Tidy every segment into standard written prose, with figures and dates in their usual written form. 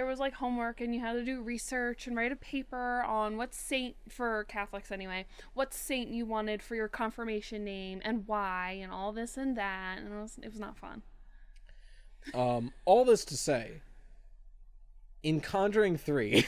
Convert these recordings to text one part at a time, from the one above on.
there was like homework and you had to do research and write a paper on what saint, for Catholics anyway, what saint you wanted for your confirmation name and why and all this and that, and it was not fun. All this to say, in Conjuring 3...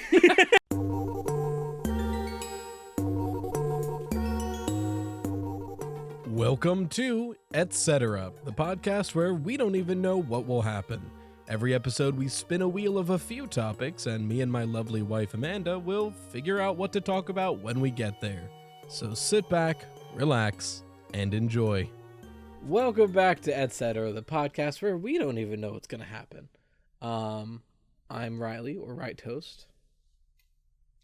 Welcome to Etc., the podcast where we don't even know what will happen. Every episode we spin a wheel of a few topics, and me and my lovely wife Amanda will figure out what to talk about when we get there. So sit back, relax, and enjoy. Welcome back to Etc., the podcast where we don't even know what's going to happen. I'm Riley, or Right Toast.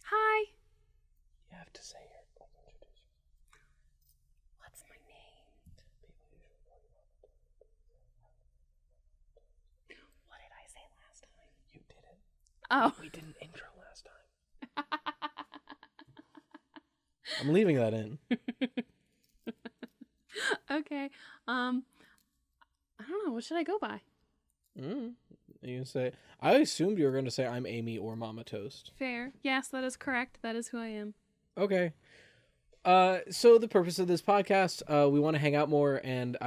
Hi. You have to say your What's my name? What did I say last time? You didn't. Oh. We didn't intro last time. I'm leaving that in. Okay. I don't know. What should I go by? You can say, I assumed you were going to say I'm Amy or Mama Toast. Fair. Yes, that is correct. That is who I am. Okay. So the purpose of this podcast, we want to hang out more, and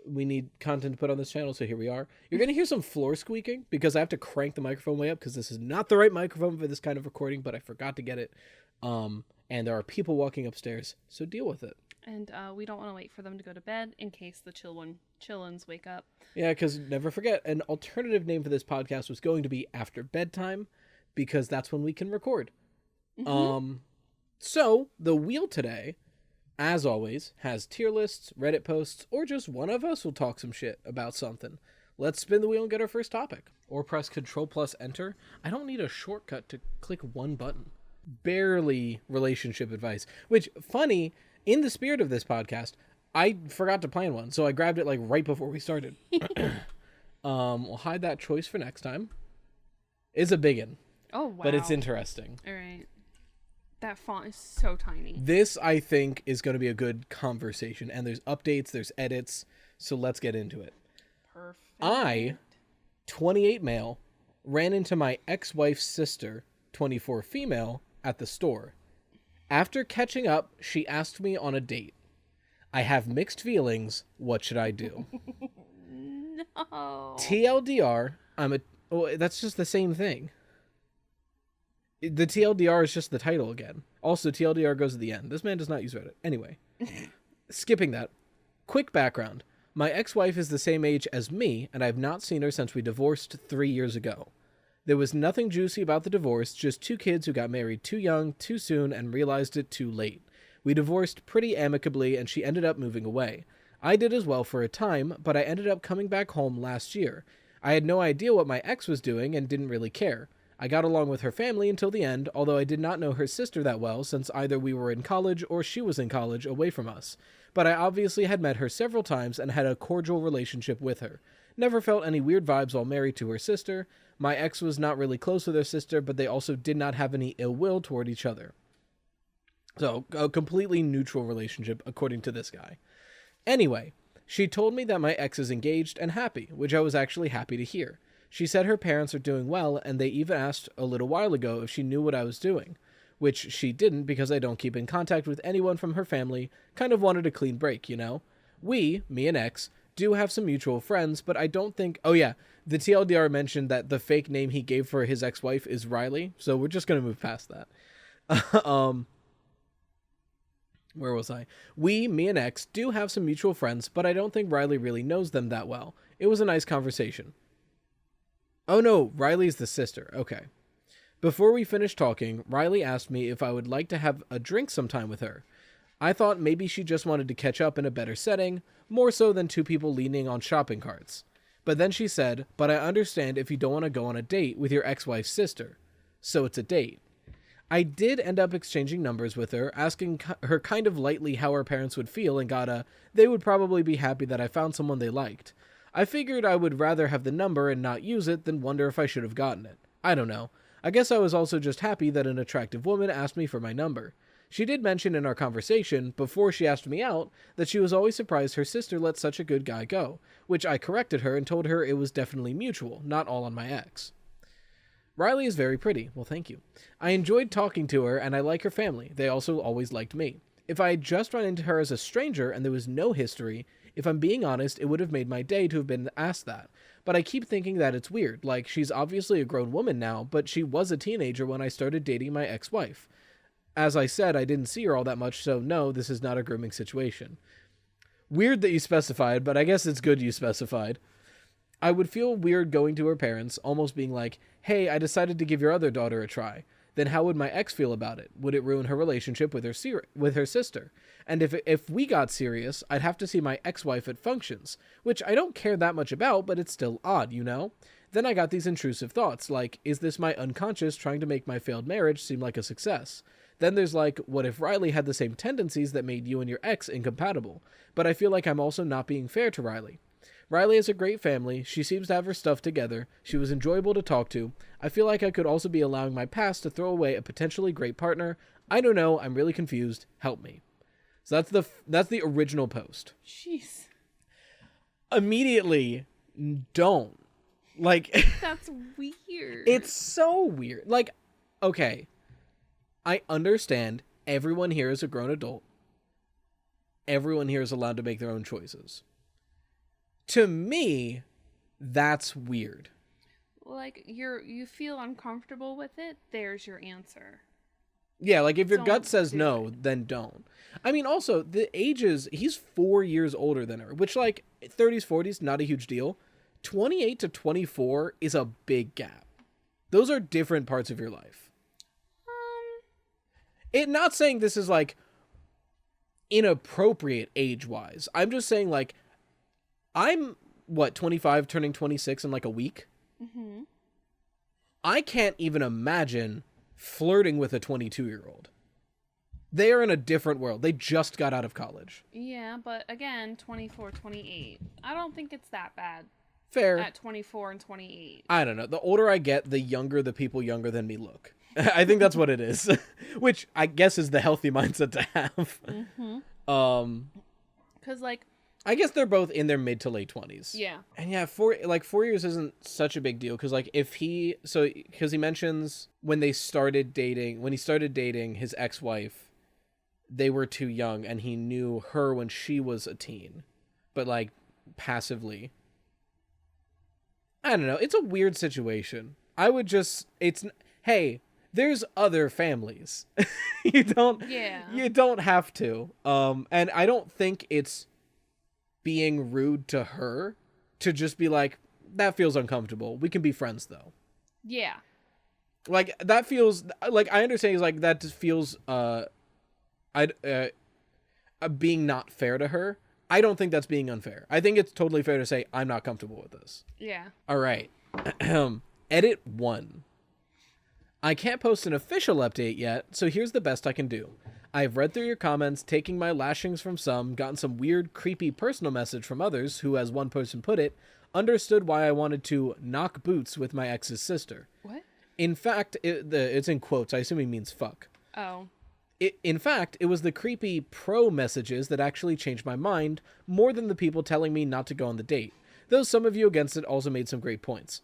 we need content to put on this channel, so here we are. You're going to hear some floor squeaking, because I have to crank the microphone way up, because this is not the right microphone for this kind of recording, but I forgot to get it. And there are people walking upstairs, so deal with it. And we don't want to wait for them to go to bed in case the chillins wake up. Yeah, because never forget, an alternative name for this podcast was going to be After Bedtime, because that's when we can record. Mm-hmm. So, the wheel today, as always, has tier lists, Reddit posts, or just one of us will talk some shit about something. Let's spin the wheel and get our first topic. Or press Control+Enter. I don't need a shortcut to click one button. Barely relationship advice. Which, funny, in the spirit of this podcast, I forgot to plan one, so I grabbed it like right before we started. We'll hide that choice for next time. It's a biggin'. Oh, wow. But it's interesting. All right. That font is so tiny. This, I think, is going to be a good conversation. And there's updates, there's edits, so let's get into it. Perfect. I, 28 male, ran into my ex-wife's sister, 24 female, at the store. After catching up, she asked me on a date. I have mixed feelings. What should I do? No. TLDR, that's just the same thing. The TLDR is just the title again. Also, TLDR goes at the end. This man does not use Reddit. Anyway, skipping that. Quick background. My ex-wife is the same age as me, and I've not seen her since we divorced 3 years ago. There was nothing juicy about the divorce, just two kids who got married too young, too soon, and realized it too late. We divorced pretty amicably, and she ended up moving away. I did as well for a time, but I ended up coming back home last year. I had no idea what my ex was doing and didn't really care. I got along with her family until the end, although I did not know her sister that well since either we were in college or she was in college away from us. But I obviously had met her several times and had a cordial relationship with her. Never felt any weird vibes while married to her sister. My ex was not really close with her sister, but they also did not have any ill will toward each other. So, a completely neutral relationship, according to this guy. Anyway, she told me that my ex is engaged and happy, which I was actually happy to hear. She said her parents are doing well, and they even asked a little while ago if she knew what I was doing, which she didn't because I don't keep in contact with anyone from her family, kind of wanted a clean break, you know? We, me and ex, do have some mutual friends, but I don't think... Oh yeah, the TLDR mentioned that the fake name he gave for his ex-wife is Riley, so we're just going to move past that. Where was I? We, me and ex, do have some mutual friends, but I don't think Riley really knows them that well. It was a nice conversation. Oh no, Riley's the sister. Okay. Before we finished talking, Riley asked me if I would like to have a drink sometime with her. I thought maybe she just wanted to catch up in a better setting, more so than two people leaning on shopping carts. But then she said, but I understand if you don't want to go on a date with your ex-wife's sister. So it's a date. I did end up exchanging numbers with her, asking her kind of lightly how her parents would feel, and got a, they would probably be happy that I found someone they liked. I figured I would rather have the number and not use it than wonder if I should have gotten it. I don't know. I guess I was also just happy that an attractive woman asked me for my number. She did mention in our conversation, before she asked me out, that she was always surprised her sister let such a good guy go, which I corrected her and told her it was definitely mutual, not all on my ex. Riley is very pretty. Well, thank you. I enjoyed talking to her, and I like her family. They also always liked me. If I had just run into her as a stranger and there was no history, if I'm being honest, it would have made my day to have been asked that. But I keep thinking that it's weird. Like, she's obviously a grown woman now, but she was a teenager when I started dating my ex-wife. As I said, I didn't see her all that much, so no, this is not a grooming situation. Weird that you specified, but I guess it's good you specified. I would feel weird going to her parents, almost being like, hey, I decided to give your other daughter a try. Then how would my ex feel about it? Would it ruin her relationship with her sister? And if we got serious, I'd have to see my ex-wife at functions, which I don't care that much about, but it's still odd, you know? Then I got these intrusive thoughts, like, is this my unconscious trying to make my failed marriage seem like a success? Then there's like, what if Riley had the same tendencies that made you and your ex incompatible? But I feel like I'm also not being fair to Riley. Riley has a great family. She seems to have her stuff together. She was enjoyable to talk to. I feel like I could also be allowing my past to throw away a potentially great partner. I don't know. I'm really confused. Help me. So that's the original post. Jeez. Immediately, don't. Like, That's weird. it's so weird. Like, okay, I understand everyone here is a grown adult. Everyone here is allowed to make their own choices. To me, that's weird. Like, you feel uncomfortable with it, there's your answer. Yeah, like if your gut Don't says do no, it. then don't. I mean, also, the ages, he's 4 years older than her, which, like, 30s, 40s, not a huge deal. 28 to 24 is a big gap. Those are different parts of your life. It not saying this is, like, inappropriate age-wise. I'm just saying, like, I'm, 25, turning 26 in, like, a week? Mm-hmm. I can't even imagine flirting with a 22-year-old. They are in a different world. They just got out of college. Yeah, but again, 24, 28. I don't think it's that bad Fair. at 24 and 28. I don't know. The older I get, the younger the people younger than me look. I think that's what it is. Which I guess is the healthy mindset to have. Mm-hmm. Because, like... I guess they're both in their mid to late 20s. Yeah. And yeah, 4 years isn't such a big deal. Because, like, because he mentions when he started dating his ex-wife, they were too young and he knew her when she was a teen. But, like, passively. I don't know. It's a weird situation. Hey, there's other families. You don't have to. And I don't think it's being rude to her to just be like, that feels uncomfortable. We can be friends though. Yeah. Like that feels like, I understand he's like, that just feels being not fair to her. I don't think that's being unfair. I think it's totally fair to say, I'm not comfortable with this. Yeah. All right. Edit 1. I can't post an official update yet, so here's the best I can do. I've read through your comments, taking my lashings from some, gotten some weird, creepy personal message from others who, as one person put it, understood why I wanted to knock boots with my ex's sister. What? In fact, it's in quotes. I assume he means fuck. Oh. In fact, it was the creepy pro messages that actually changed my mind more than the people telling me not to go on the date, though some of you against it also made some great points.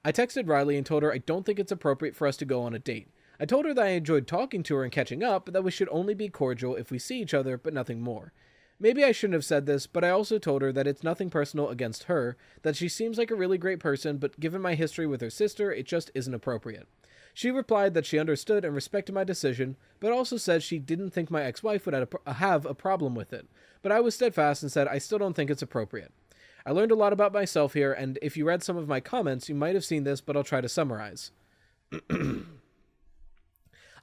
I texted Riley and told her I don't think it's appropriate for us to go on a date. I told her that I enjoyed talking to her and catching up, but that we should only be cordial if we see each other, but nothing more. Maybe I shouldn't have said this, but I also told her that it's nothing personal against her, that she seems like a really great person, but given my history with her sister, it just isn't appropriate. She replied that she understood and respected my decision, but also said she didn't think my ex-wife would have a problem with it. But I was steadfast and said I still don't think it's appropriate. I learned a lot about myself here, and if you read some of my comments, you might have seen this, but I'll try to summarize.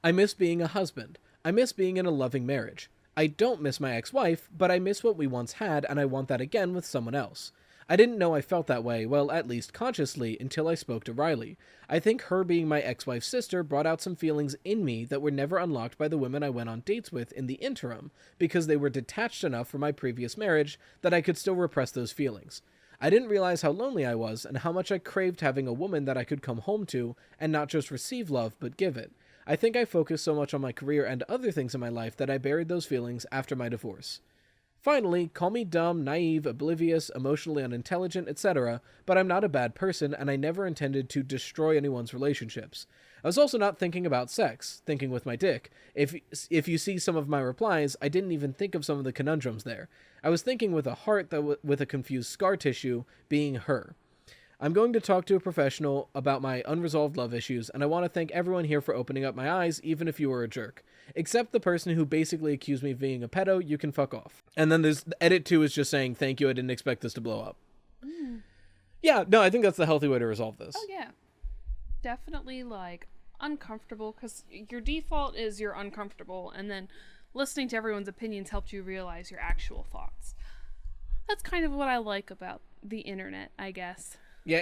I miss being a husband. I miss being in a loving marriage. I don't miss my ex-wife, but I miss what we once had, and I want that again with someone else. I didn't know I felt that way, well, at least consciously, until I spoke to Riley. I think her being my ex-wife's sister brought out some feelings in me that were never unlocked by the women I went on dates with in the interim, because they were detached enough from my previous marriage that I could still repress those feelings. I didn't realize how lonely I was, and how much I craved having a woman that I could come home to, and not just receive love, but give it. I think I focused so much on my career and other things in my life that I buried those feelings after my divorce. Finally, call me dumb, naive, oblivious, emotionally unintelligent, etc., but I'm not a bad person, and I never intended to destroy anyone's relationships. I was also not thinking about sex, thinking with my dick. If you see some of my replies, I didn't even think of some of the conundrums there. I was thinking with a heart with a confused scar tissue, being her. I'm going to talk to a professional about my unresolved love issues, and I want to thank everyone here for opening up my eyes, even if you were a jerk. Except the person who basically accused me of being a pedo, you can fuck off. And then there's edit 2 is just saying, thank you, I didn't expect this to blow up. Yeah, no, I think that's the healthy way to resolve this. Oh, yeah. Definitely, like, uncomfortable, because your default is you're uncomfortable, and then listening to everyone's opinions helped you realize your actual thoughts. That's kind of what I like about the internet, I guess. Yeah,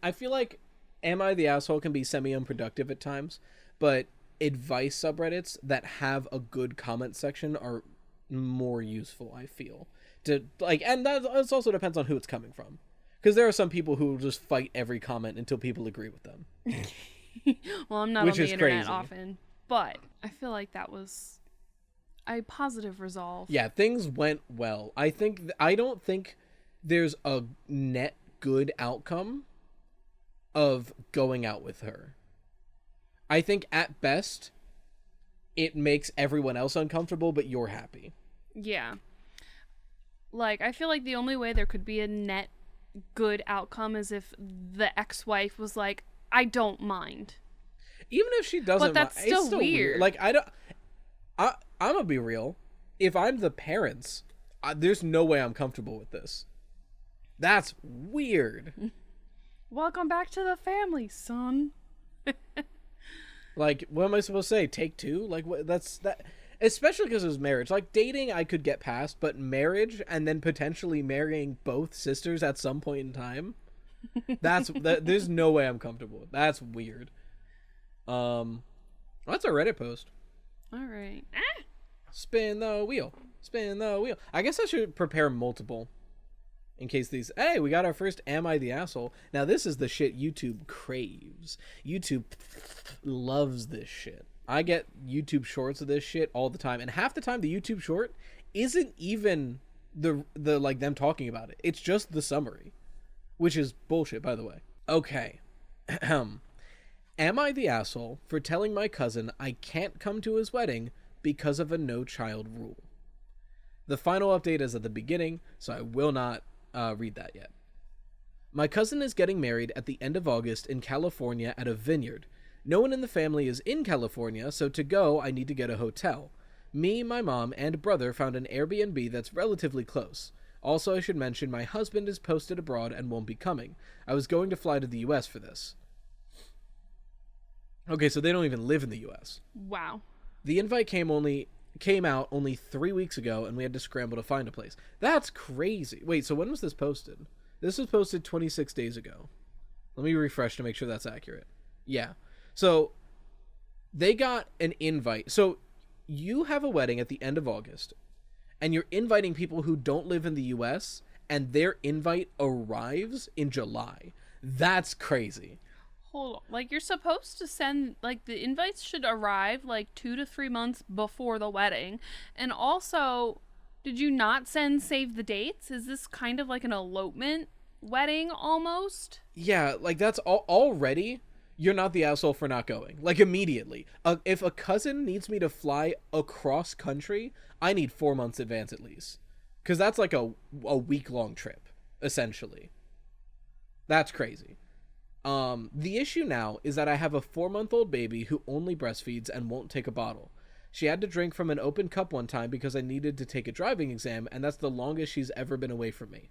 I feel like Am I the Asshole can be semi-unproductive at times, but advice subreddits that have a good comment section are more useful, I feel. And that also depends on who it's coming from. Because there are some people who will just fight every comment until people agree with them. Well, I'm not on the internet crazy. often, but I feel like that was a positive resolve. Yeah, things went well. I don't think there's a net good outcome of going out with her. I think at best it makes everyone else uncomfortable, but you're happy. Yeah. Like, I feel like the only way there could be a net good outcome is if the ex-wife was like, I don't mind. Even if she doesn't, But that's still it's still weird. Like, I'm gonna be real. If I'm the parents, there's no way I'm comfortable with this. That's weird. Welcome back to the family, son. Like, what am I supposed to say? Take two? Like, what? That's that. Especially because it was marriage. Like, dating, I could get past, but marriage and then potentially marrying both sisters at some point in time, there's no way I'm comfortable with. That's weird. That's a Reddit post. All right. Spin the wheel. Spin the wheel. I guess I should prepare multiple. In case these... Hey, we got our first Am I the Asshole? Now, this is the shit YouTube craves. YouTube loves this shit. I get YouTube shorts of this shit all the time. And half the time, the YouTube short isn't even the like, them talking about it. It's just the summary. Which is bullshit, by the way. Okay. Am I the asshole for telling my cousin I can't come to his wedding because of a no-child rule? The final update is at the beginning, so I will not read that yet. My cousin is getting married at the end of August in California at a vineyard. No one in the family is in California, so to go, I need to get a hotel. Me, my mom, and brother found an Airbnb that's relatively close. Also, I should mention my husband is posted abroad and won't be coming. I was going to fly to the US for this. Okay, so they don't even live in the US. Wow. The invite came out only 3 weeks ago, and we had to scramble to find a place. That's crazy. Wait, so when was this posted? This was posted 26 days ago. Let me refresh to make sure that's accurate. Yeah. So, they got an invite. So, you have a wedding at the end of August, and you're inviting people who don't live in the US, and their invite arrives in July. That's crazy. Hold on. Like, you're supposed to send, like, the invites should arrive, like, 2 to 3 months before the wedding. And also, did you not send save the dates? Is this kind of like an elopement wedding, almost? Yeah, like, that's already... You're not the asshole for not going. Like, immediately. If a cousin needs me to fly across country, I need 4 months advance at least. Because that's like a week-long trip, essentially. That's crazy. The issue now is that I have a 4-month-old baby who only breastfeeds and won't take a bottle. She had to drink from an open cup one time because I needed to take a driving exam, and that's the longest she's ever been away from me.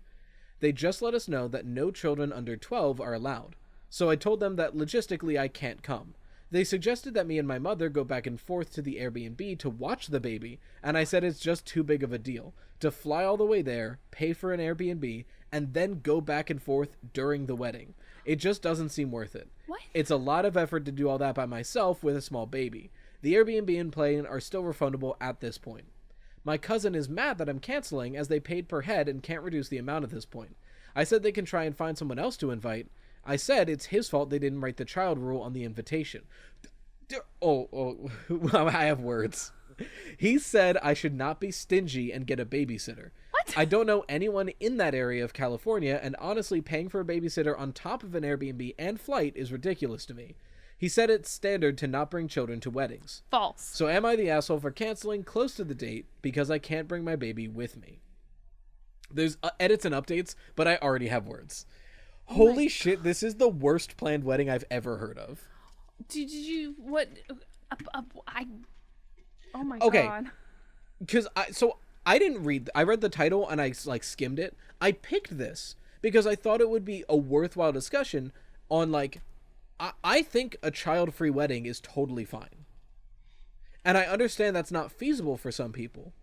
They just let us know that no children under 12 are allowed. So I told them that logistically I can't come. They suggested that me and my mother go back and forth to the Airbnb to watch the baby, and I said it's just too big of a deal to fly all the way there, pay for an Airbnb, and then go back and forth during the wedding. It just doesn't seem worth it. What? It's a lot of effort to do all that by myself with a small baby. The Airbnb and plane are still refundable at this point. My cousin is mad that I'm canceling as they paid per head and can't reduce the amount at this point. I said they can try and find someone else to invite. I said it's his fault they didn't write the child rule on the invitation. I have words. He said I should not be stingy and get a babysitter. I don't know anyone in that area of California, and honestly, paying for a babysitter on top of an Airbnb and flight is ridiculous to me. He said it's standard to not bring children to weddings. False. So am I the asshole for canceling close to the date because I can't bring my baby with me? There's edits and updates, but I already have words. Holy shit, this is the worst planned wedding I've ever heard of. Did you what? Oh my Okay. god. Because I didn't read. I read the title and I like skimmed it. I picked this because I thought it would be a worthwhile discussion on like. I think a child-free wedding is totally fine, and I understand that's not feasible for some people,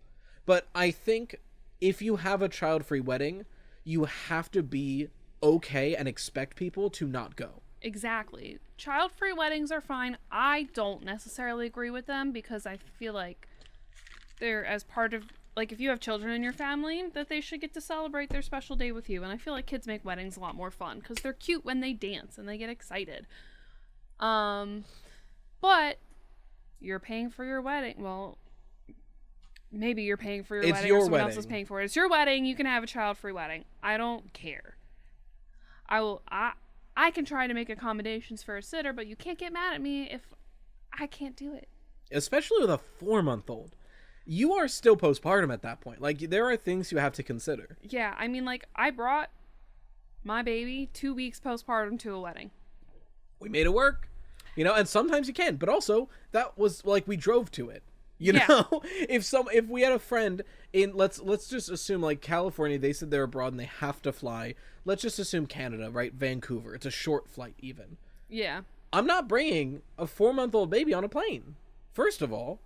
but I think if you have a child-free wedding, you have to be okay and expect people to not go. Exactly. Child-free weddings are fine. I don't necessarily agree with them because I feel like they're as part of, like, if you have children in your family, that they should get to celebrate their special day with you. And I feel like kids make weddings a lot more fun because they're cute when they dance and they get excited. But you're paying for your wedding. Well, maybe you're paying for your It's wedding your or someone wedding. else is paying for it. It's your wedding. You can have a child-free wedding. I don't care. I can try to make accommodations for a sitter, but you can't get mad at me if I can't do it. Especially with a 4-month-old. You are still postpartum at that point. Like, there are things you have to consider. Yeah, I mean, like, I brought my baby 2 weeks postpartum to a wedding. We made it work. You know, and sometimes you can, but also that was like we drove to it. You Yeah. know, if we had a friend in let's just assume like California, they said they're abroad and they have to fly. Let's just assume Canada, right? Vancouver. It's a short flight even. Yeah. I'm not bringing a 4-month-old baby on a plane. First of all,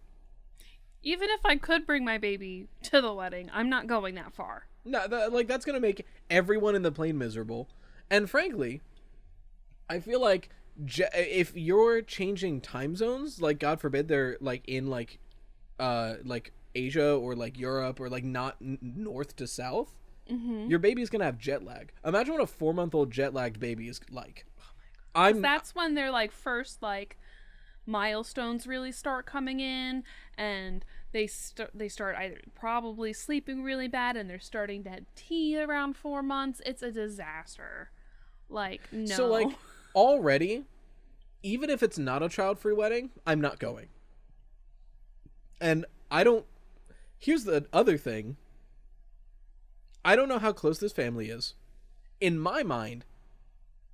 Even if I could bring my baby to the wedding, I'm not going that far. no, that's going to make everyone in the plane miserable. And frankly, I feel like if you're changing time zones, like God forbid they're like in like Asia or like Europe or like not north to south, your baby's gonna have jet lag. Imagine what a 4-month-old jet lagged baby is like. That's when their like first like milestones really start coming in, and they start either probably sleeping really bad, and they're starting to have tea around 4 months. It's a disaster. Like, no. So like already, even if it's not a child-free wedding, I'm not going. And here's the other thing. I don't know how close this family is. In my mind,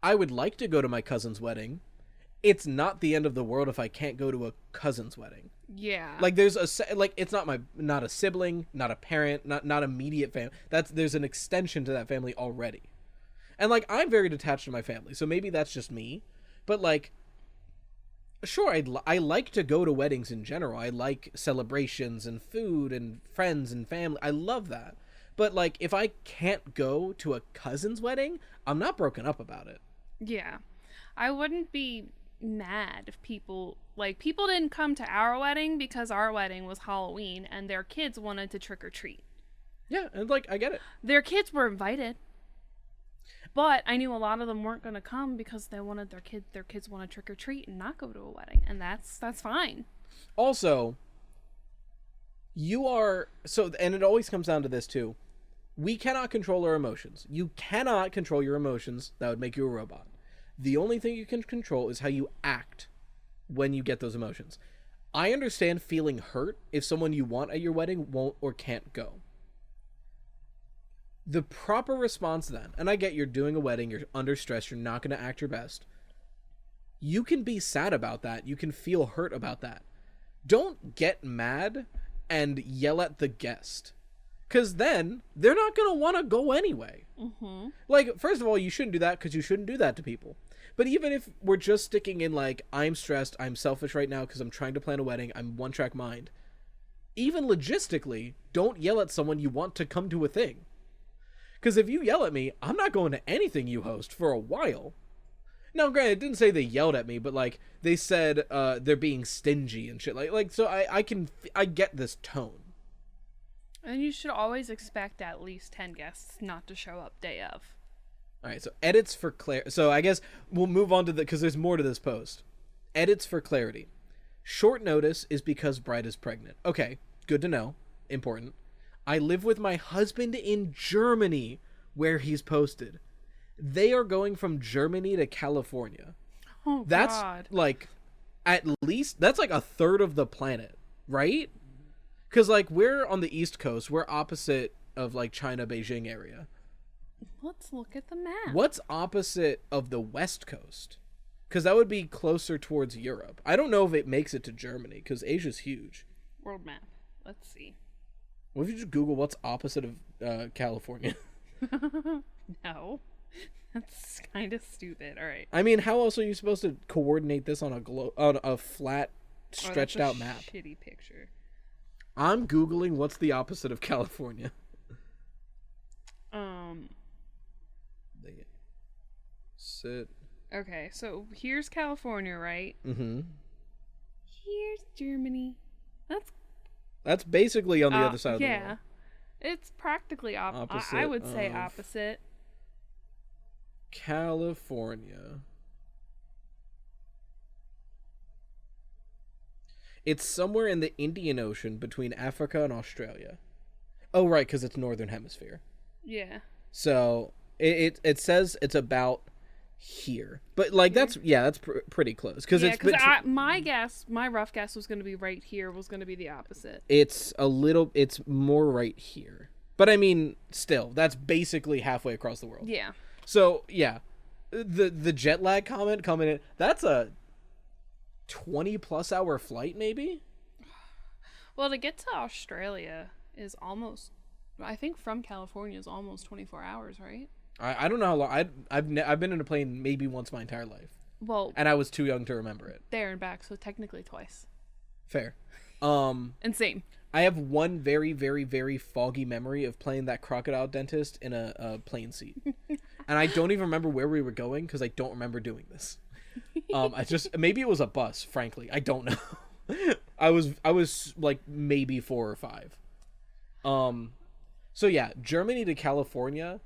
I would like to go to my cousin's wedding. It's not the end of the world if I can't go to a cousin's wedding. Yeah. Like there's it's not a sibling, not a parent, not immediate family. There's an extension to that family already. And like I'm very detached to my family, so maybe that's just me. But like sure, I like to go to weddings in general. I like celebrations and food and friends and family. I love that. But like if I can't go to a cousin's wedding, I'm not broken up about it. Yeah. I wouldn't be mad if people didn't come to our wedding because our wedding was Halloween and their kids wanted to trick or treat. Yeah, and like I get it. Their kids were invited. But I knew a lot of them weren't going to come because they wanted their kids want to trick or treat and not go to a wedding, and that's fine. Also, and it always comes down to this too. We cannot control our emotions. You cannot control your emotions. That would make you a robot. The only thing you can control is how you act when you get those emotions. I understand feeling hurt if someone you want at your wedding won't or can't go. The proper response then, and I get you're doing a wedding, you're under stress, you're not going to act your best. You can be sad about that. You can feel hurt about that. Don't get mad and yell at the guest. Because then they're not going to want to go anyway. Mm-hmm. Like, first of all, you shouldn't do that because you shouldn't do that to people. But even if we're just sticking in like, I'm stressed, I'm selfish right now because I'm trying to plan a wedding, I'm one-track mind. Even logistically, don't yell at someone you want to come to a thing. Because if you yell at me, I'm not going to anything you host for a while. Now, granted, it didn't say they yelled at me, but like they said they're being stingy and shit. Like so I get this tone. And you should always expect at least 10 guests not to show up day of. All right, so edits for clarity. So I guess we'll move on to because there's more to this post. Edits for clarity. Short notice is because bride is pregnant. Okay, good to know. Important. I live with my husband in Germany, where he's posted. They are going from Germany to California. Oh, That's God. like, at least, that's like a third of the planet, right? Because, like, we're on the East Coast. We're opposite of, like, China, Beijing area. Let's look at the map. What's opposite of the West Coast? Because that would be closer towards Europe. I don't know if it makes it to Germany, because Asia's huge. World map. Let's see. What if you just Google what's opposite of California? No. That's kind of stupid. All right. I mean, how else are you supposed to coordinate this on a flat, stretched out map? Shitty picture. I'm Googling what's the opposite of California. Sit. Okay, so here's California, right? Mm-hmm. Here's Germany. That's basically on the other side of the world. Yeah. It's practically Opposite I would say of- opposite. California. It's somewhere in the Indian Ocean between Africa and Australia. Oh, right, because it's Northern Hemisphere. Yeah. So it says it's about here, but like that's pretty close because Yeah, because my rough guess was going to be right here. Was going to be the opposite. it's more right here. But I mean, still, that's basically halfway across the world. Yeah. So yeah, the jet lag comment coming in. That's a 20+ hour flight, maybe. Well, to get to Australia is almost, I think from California is almost 24 hours, right? I don't know how long. I've been in a plane maybe once my entire life, Well, and I was too young to remember it. there and back, so technically twice. Fair. And same. I have one very, very, very foggy memory of playing that crocodile dentist in a plane seat. And I don't even remember where we were going because I don't remember doing this. Maybe it was a bus, frankly. I don't know. I was like maybe 4 or 5. So yeah, Germany to California.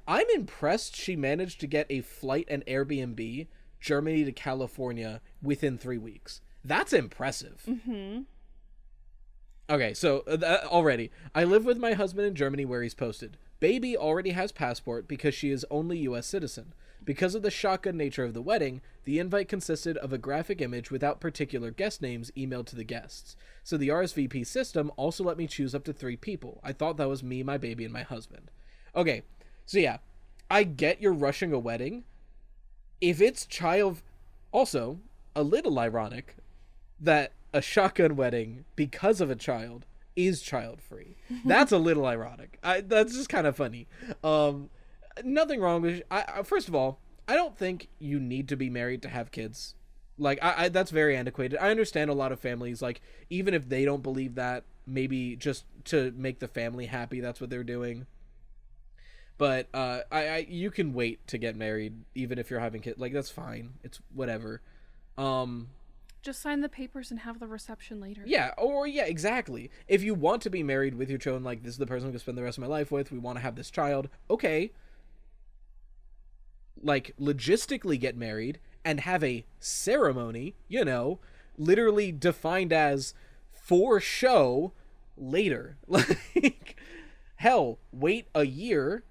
I'm impressed she managed to get a flight and Airbnb Germany to California within 3 weeks. That's impressive. Mm-hmm. Okay, so already, I live with my husband in Germany where he's posted. Baby already has passport because she is only U.S. citizen. Because of the shotgun nature of the wedding, the invite consisted of a graphic image without particular guest names emailed to the guests. So the RSVP system also let me choose up to 3 people. I thought that was me, my baby, and my husband. Okay, so yeah, I get you're rushing a wedding. If it's also, a little ironic that a shotgun wedding, because of a child, is child-free. That's a little ironic. That's just kind of funny. Nothing wrong with... first of all, I don't think you need to be married to have kids. Like, that's very antiquated. I understand a lot of families, like, even if they don't believe that, maybe just to make the family happy, that's what they're doing. But you can wait to get married, even if you're having kids. Like, that's fine. It's whatever. Just sign the papers and have the reception later. Yeah, exactly. If you want to be married with your children, like, this is the person I'm going to spend the rest of my life with, we want to have this child, okay. Like, logistically get married and have a ceremony, literally defined as for show later. Like, hell, wait a year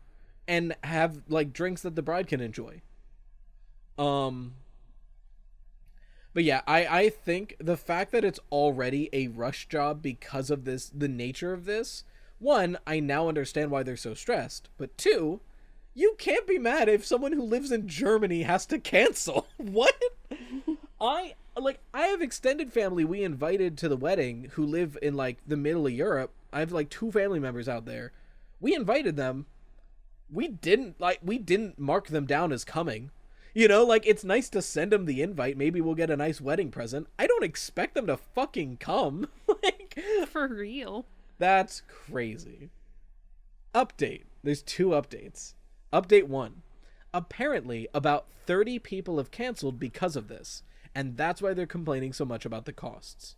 and have, like, drinks that the bride can enjoy. But yeah, I think the fact that it's already a rush job because of the nature of this, 1, I now understand why they're so stressed, but 2, you can't be mad if someone who lives in Germany has to cancel. What? I have extended family we invited to the wedding who live in, like, the middle of Europe. I have, like, 2 family members out there. We invited them. We didn't mark them down as coming. Like, it's nice to send them the invite. Maybe we'll get a nice wedding present. I don't expect them to fucking come. Like, For real. that's crazy. Update. There's 2 updates. Update 1. Apparently, about 30 people have canceled because of this, and that's why they're complaining so much about the costs.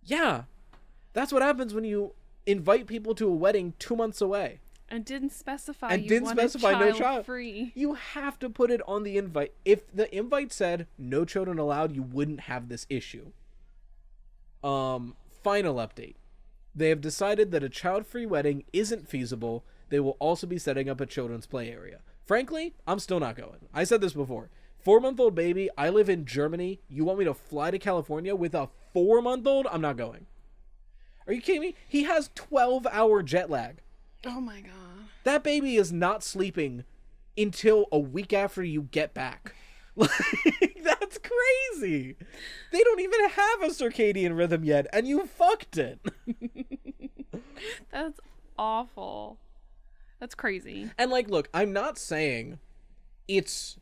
Yeah, that's what happens when you invite people to a wedding 2 months away. And didn't specify And you didn't wanted specify no child. free. You have to put it on the invite. If the invite said no children allowed, you wouldn't have this issue. Final update. They have decided that a child-free wedding isn't feasible. They will also be setting up a children's play area. Frankly, I'm still not going. I said this before. 4-month-old baby, I live in Germany. You want me to fly to California with a 4-month-old? I'm not going. Are you kidding me? He has 12-hour jet lag. Oh my god. That baby is not sleeping until a week after you get back. Like, that's crazy. They don't even have a circadian rhythm yet, and you fucked it. That's awful. That's crazy. And, like, look, I'm not saying it's,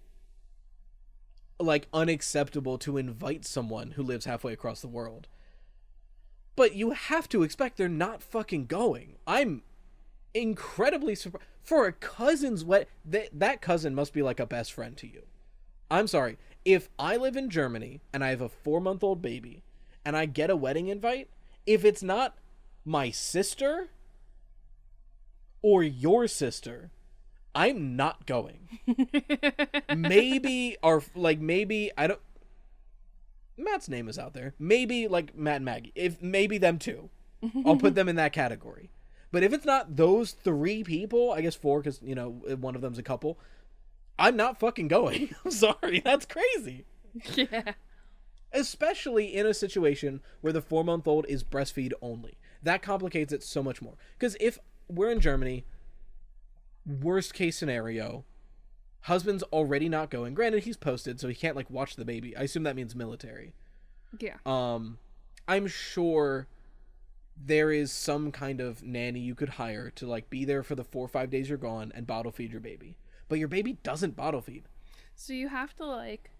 like, unacceptable to invite someone who lives halfway across the world. But you have to expect they're not fucking going. I'm incredibly surprised. For a cousin's that cousin must be, like, a best friend to you. I'm sorry. If I live in Germany and I have a 4-month-old baby and I get a wedding invite, if it's not my sister or your sister, I'm not going. Maybe I don't. Matt's name is out there. Maybe like Matt and Maggie. If maybe them too, I'll put them in that category. But if it's not those 3 people, I guess 4, because you know one of them's a couple. I'm not fucking going. I'm sorry. That's crazy. Yeah. Especially in a situation where the 4-month-old is breastfeed only. That complicates it so much more. Because if we're in Germany, worst case scenario, husband's already not going. Granted, he's posted, so he can't like watch the baby. I assume that means military. Yeah. I'm sure there is some kind of nanny you could hire to like be there for the 4 or 5 days you're gone and bottle feed your baby. But your baby doesn't bottle feed. So you have to like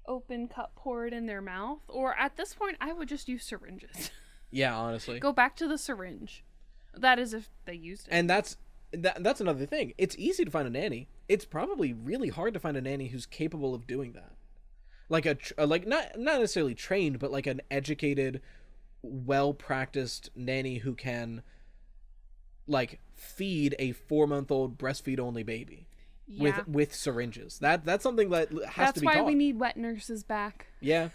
open cup pour it in their mouth, or at this point I would just use syringes. Yeah, honestly. Go back to the syringe. That is if they used it. And that's another thing. It's easy to find a nanny. It's probably really hard to find a nanny who's capable of doing that. Like like not necessarily trained, but like an educated, well-practiced nanny who can like feed a 4-month-old breastfeed only baby. Yeah. With syringes. That's something that has to be taught. That's why we need wet nurses back. Yeah.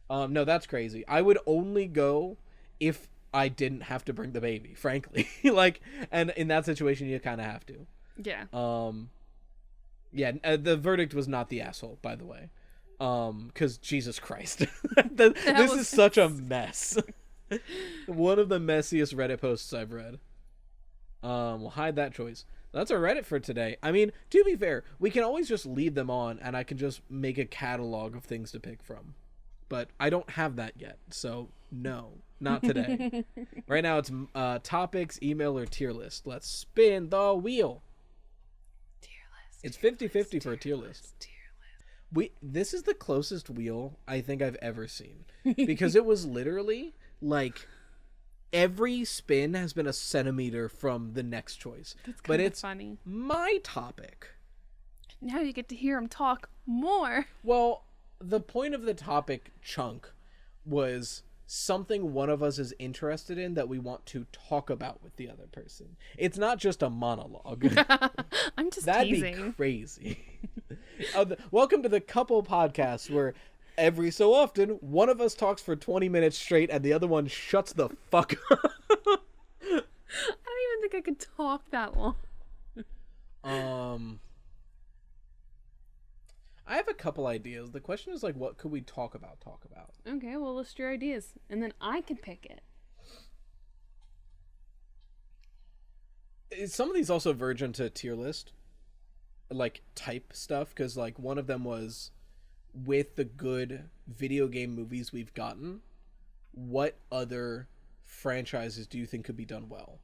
No, that's crazy. I would only go if I didn't have to bring the baby, frankly. Like, and in that situation, you kind of have to. Yeah. Yeah, the verdict was not the asshole, by the way. Because Jesus Christ. This is such a mess. One of the messiest Reddit posts I've read. We'll hide that choice. That's our Reddit for today. I mean, to be fair, we can always just leave them on, and I can just make a catalog of things to pick from. But I don't have that yet, so no, not today. Right now it's topics, email, or tier list. Let's spin the wheel. Tier list. It's 50-50 for a tier list. Tier list. This is the closest wheel I think I've ever seen. Because it was literally, like, every spin has been a centimeter from the next choice. That's but it's funny. My topic. Now you get to hear him talk more. Well, the point of the topic chunk was something one of us is interested in that we want to talk about with the other person. It's not just a monologue. I'm just That'd teasing. be crazy. Welcome to the couple podcast where every so often one of us talks for 20 minutes straight and the other one shuts the fuck up. I don't even think I could talk that long. I have a couple ideas. The question is, like, what could we talk about? Okay, well, list your ideas, and then I can pick it. Some of these also verge into tier list, like, type stuff, because, like, one of them was, with the good video game movies we've gotten, what other franchises do you think could be done well?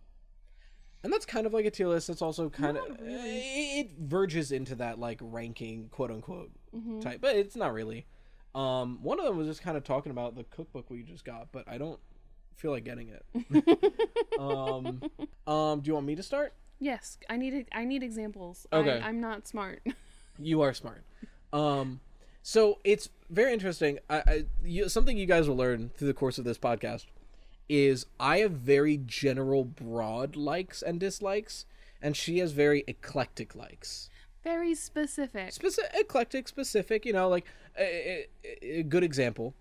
And that's kind of like a tier list. It's also kind of... Really. It verges into that, like, ranking, quote-unquote, type. But it's not really. One of them was just kind of talking about the cookbook we just got, but I don't feel like getting it. Do you want me to start? Yes, I need examples. Okay. I'm not smart. You are smart. So it's very interesting. Something you guys will learn through the course of this podcast is I have very general, broad likes and dislikes, and she has very eclectic likes. Very specific. Eclectic, specific, you know, like, a good example.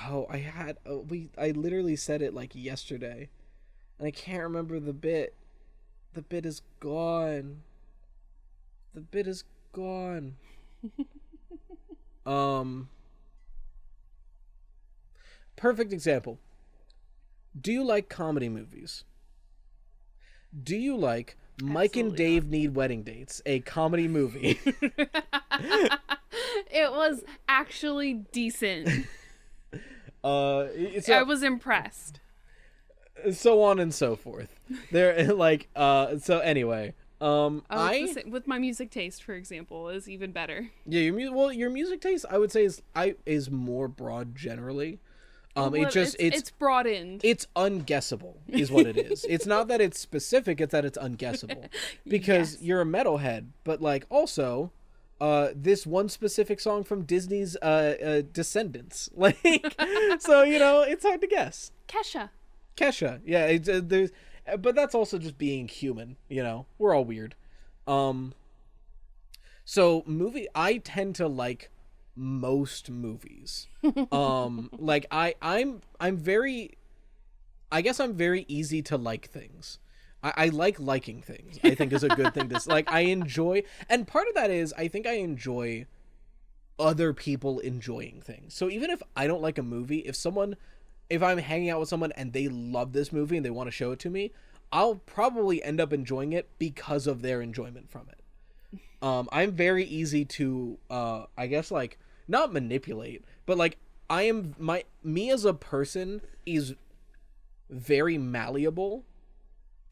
Oh, I had I literally said it like yesterday, and I can't remember the bit. The bit is gone. The bit is gone. Perfect example. Do you like comedy movies? Do you like Mike and Absolutely Dave Need Wedding Dates, a comedy movie? It was actually decent. It's I was impressed. so on and so forth. They're like so anyway. With my music taste, for example, is even better. Yeah, your music taste I would say is more broad generally. It's broadened. It's unguessable is what it is. It's not that it's specific, it's that it's unguessable. Because Yes. you're a metalhead, but like also this one specific song from Disney's Descendants. Like so, it's hard to guess. Kesha. Yeah, there's but that's also just being human, We're all weird. So I tend to like most movies. Like I'm very, I guess I'm very easy to like things. I like liking things, I think is a good thing to like. I enjoy, and part of that is I think I enjoy other people enjoying things. So even if I don't like a movie, if I'm hanging out with someone and they love this movie and they want to show it to me, I'll probably end up enjoying it because of their enjoyment from it. I'm very easy to I guess like not manipulate, but like me as a person is very malleable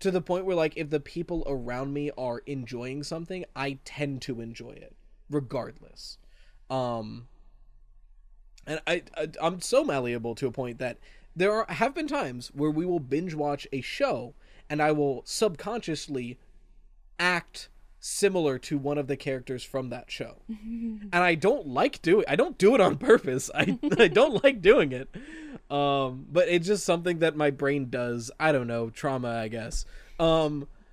to the point where like if the people around me are enjoying something, I tend to enjoy it regardless. And I'm so malleable to a point that have been times where we will binge watch a show and I will subconsciously act similar to one of the characters from that show. And I don't do it on purpose. I don't like doing it. But it's just something that my brain does. I don't know, trauma, I guess.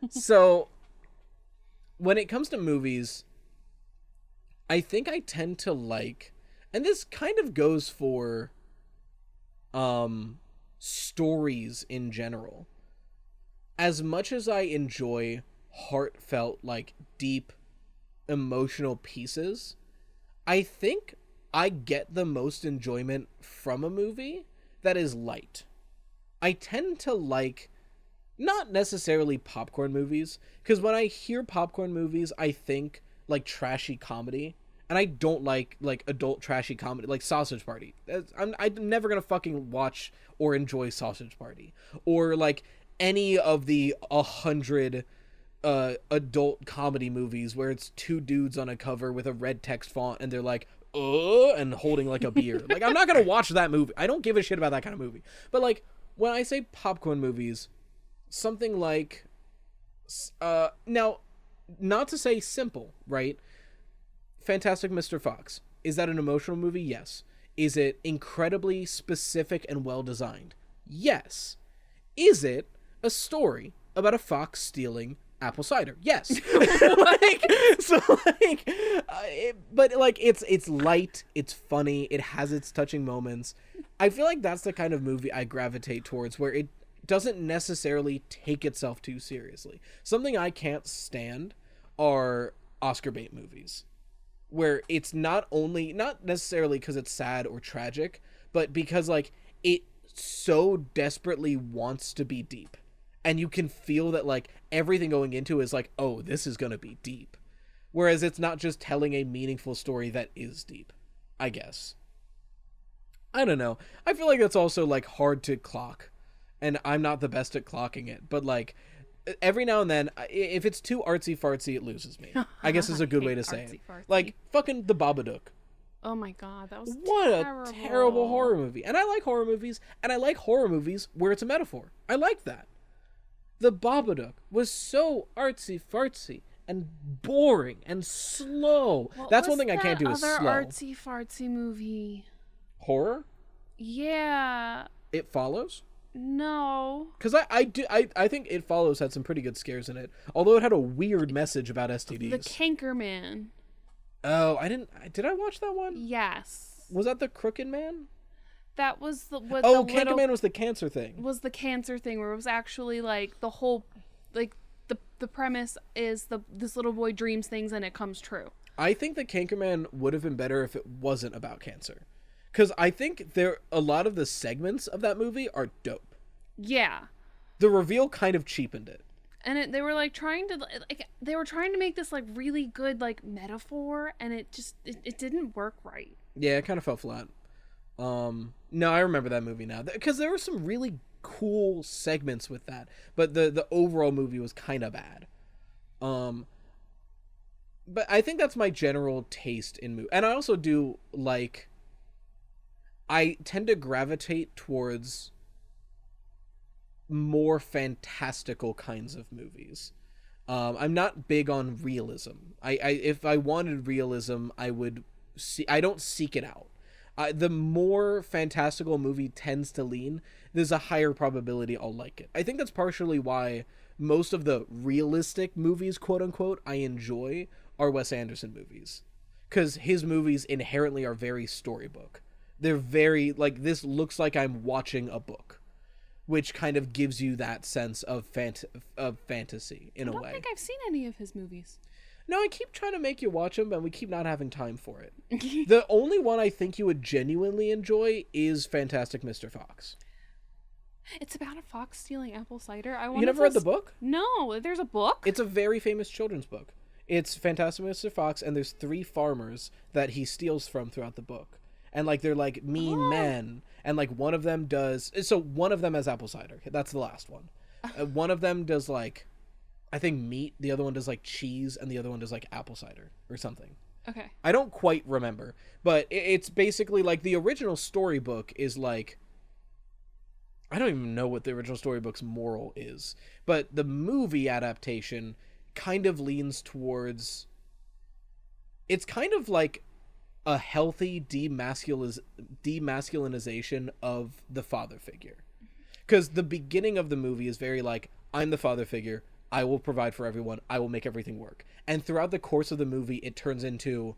So when it comes to movies, I think I tend to like, and this kind of goes for stories in general. As much as I enjoy heartfelt, like deep emotional pieces, I think I get the most enjoyment from a movie that is light. I tend to like not necessarily popcorn movies, because when I hear popcorn movies I think like trashy comedy, and I don't like adult trashy comedy like Sausage Party. I'm never gonna fucking watch or enjoy Sausage Party, or like any of the 100 adult comedy movies where it's two dudes on a cover with a red text font and they're like and holding like a beer. Like I'm not gonna watch that movie. I don't give a shit about that kind of movie. But like when I say popcorn movies, something like now, not to say simple, right? Fantastic Mr. Fox. Is that an emotional movie? Yes. Is it incredibly specific and well designed? Yes. Is it a story about a fox stealing apple cider? Yes. But like it's light, it's funny, it has its touching moments. I feel like that's the kind of movie I gravitate towards, where it doesn't necessarily take itself too seriously. Something I can't stand are Oscar bait movies, where it's not necessarily because it's sad or tragic, but because like it so desperately wants to be deep. And you can feel that like everything going into it is like, oh, this is going to be deep. Whereas it's not just telling a meaningful story that is deep, I guess. I don't know. I feel like that's also like hard to clock. And I'm not the best at clocking it. But like every now and then, if it's too artsy fartsy, it loses me. I guess is a good way to say it. Artsy-fartsy. Like fucking The Babadook. Oh my god, that was What terrible. a terrible horror movie. And I like horror movies. And I like horror movies where it's a metaphor. I like that. The Babadook was so artsy-fartsy and boring and slow. That's one thing I can't do is slow. Other artsy-fartsy movie. Horror? Yeah. It Follows? No. Because I think It Follows had some pretty good scares in it. Although it had a weird message about STDs. The Canker Man. Oh, did I watch that one? Yes. Was that the Crooked Man? That was what Oh, the Cankerman was the cancer thing. was the cancer thing, where it was actually like the whole, like the premise is this little boy dreams things and it comes true. I think that Cankerman would have been better if it wasn't about cancer. Because I think a lot of the segments of that movie are dope. Yeah. The reveal kind of cheapened it. And they were like trying to make this like really good like metaphor, and it didn't work right. Yeah, it kind of fell flat. No, I remember that movie now. Because there were some really cool segments with that. But the overall movie was kind of bad. But I think that's my general taste in movies. And I also do like... I tend to gravitate towards more fantastical kinds of movies. I'm not big on realism. If I wanted realism, I don't seek it out. The more fantastical a movie tends to lean, there's a higher probability I'll like it. I think that's partially why most of the realistic movies, quote unquote, I enjoy are Wes Anderson movies. Because his movies inherently are very storybook. They're very, like, this looks like I'm watching a book, which kind of gives you that sense of fantasy in a way. I don't think I've seen any of his movies. No, I keep trying to make you watch them, but we keep not having time for it. The only one I think you would genuinely enjoy is Fantastic Mr. Fox. It's about a fox stealing apple cider. You never read the book? No, there's a book? It's a very famous children's book. It's Fantastic Mr. Fox, and there's 3 farmers that he steals from throughout the book. And, like, they're, like, mean men. And, like, one of them does... So, one of them has apple cider. That's the last one. One of them does, like, I think meat. The other one does, like, cheese. And the other one does, like, apple cider or something. Okay. I don't quite remember. But it's basically, like, the original storybook is, like... I don't even know what the original storybook's moral is. But the movie adaptation kind of leans towards... It's kind of, like... a healthy demasculinization of the father figure. Because the beginning of the movie is very like, I'm the father figure, I will provide for everyone, I will make everything work. And throughout the course of the movie, it turns into,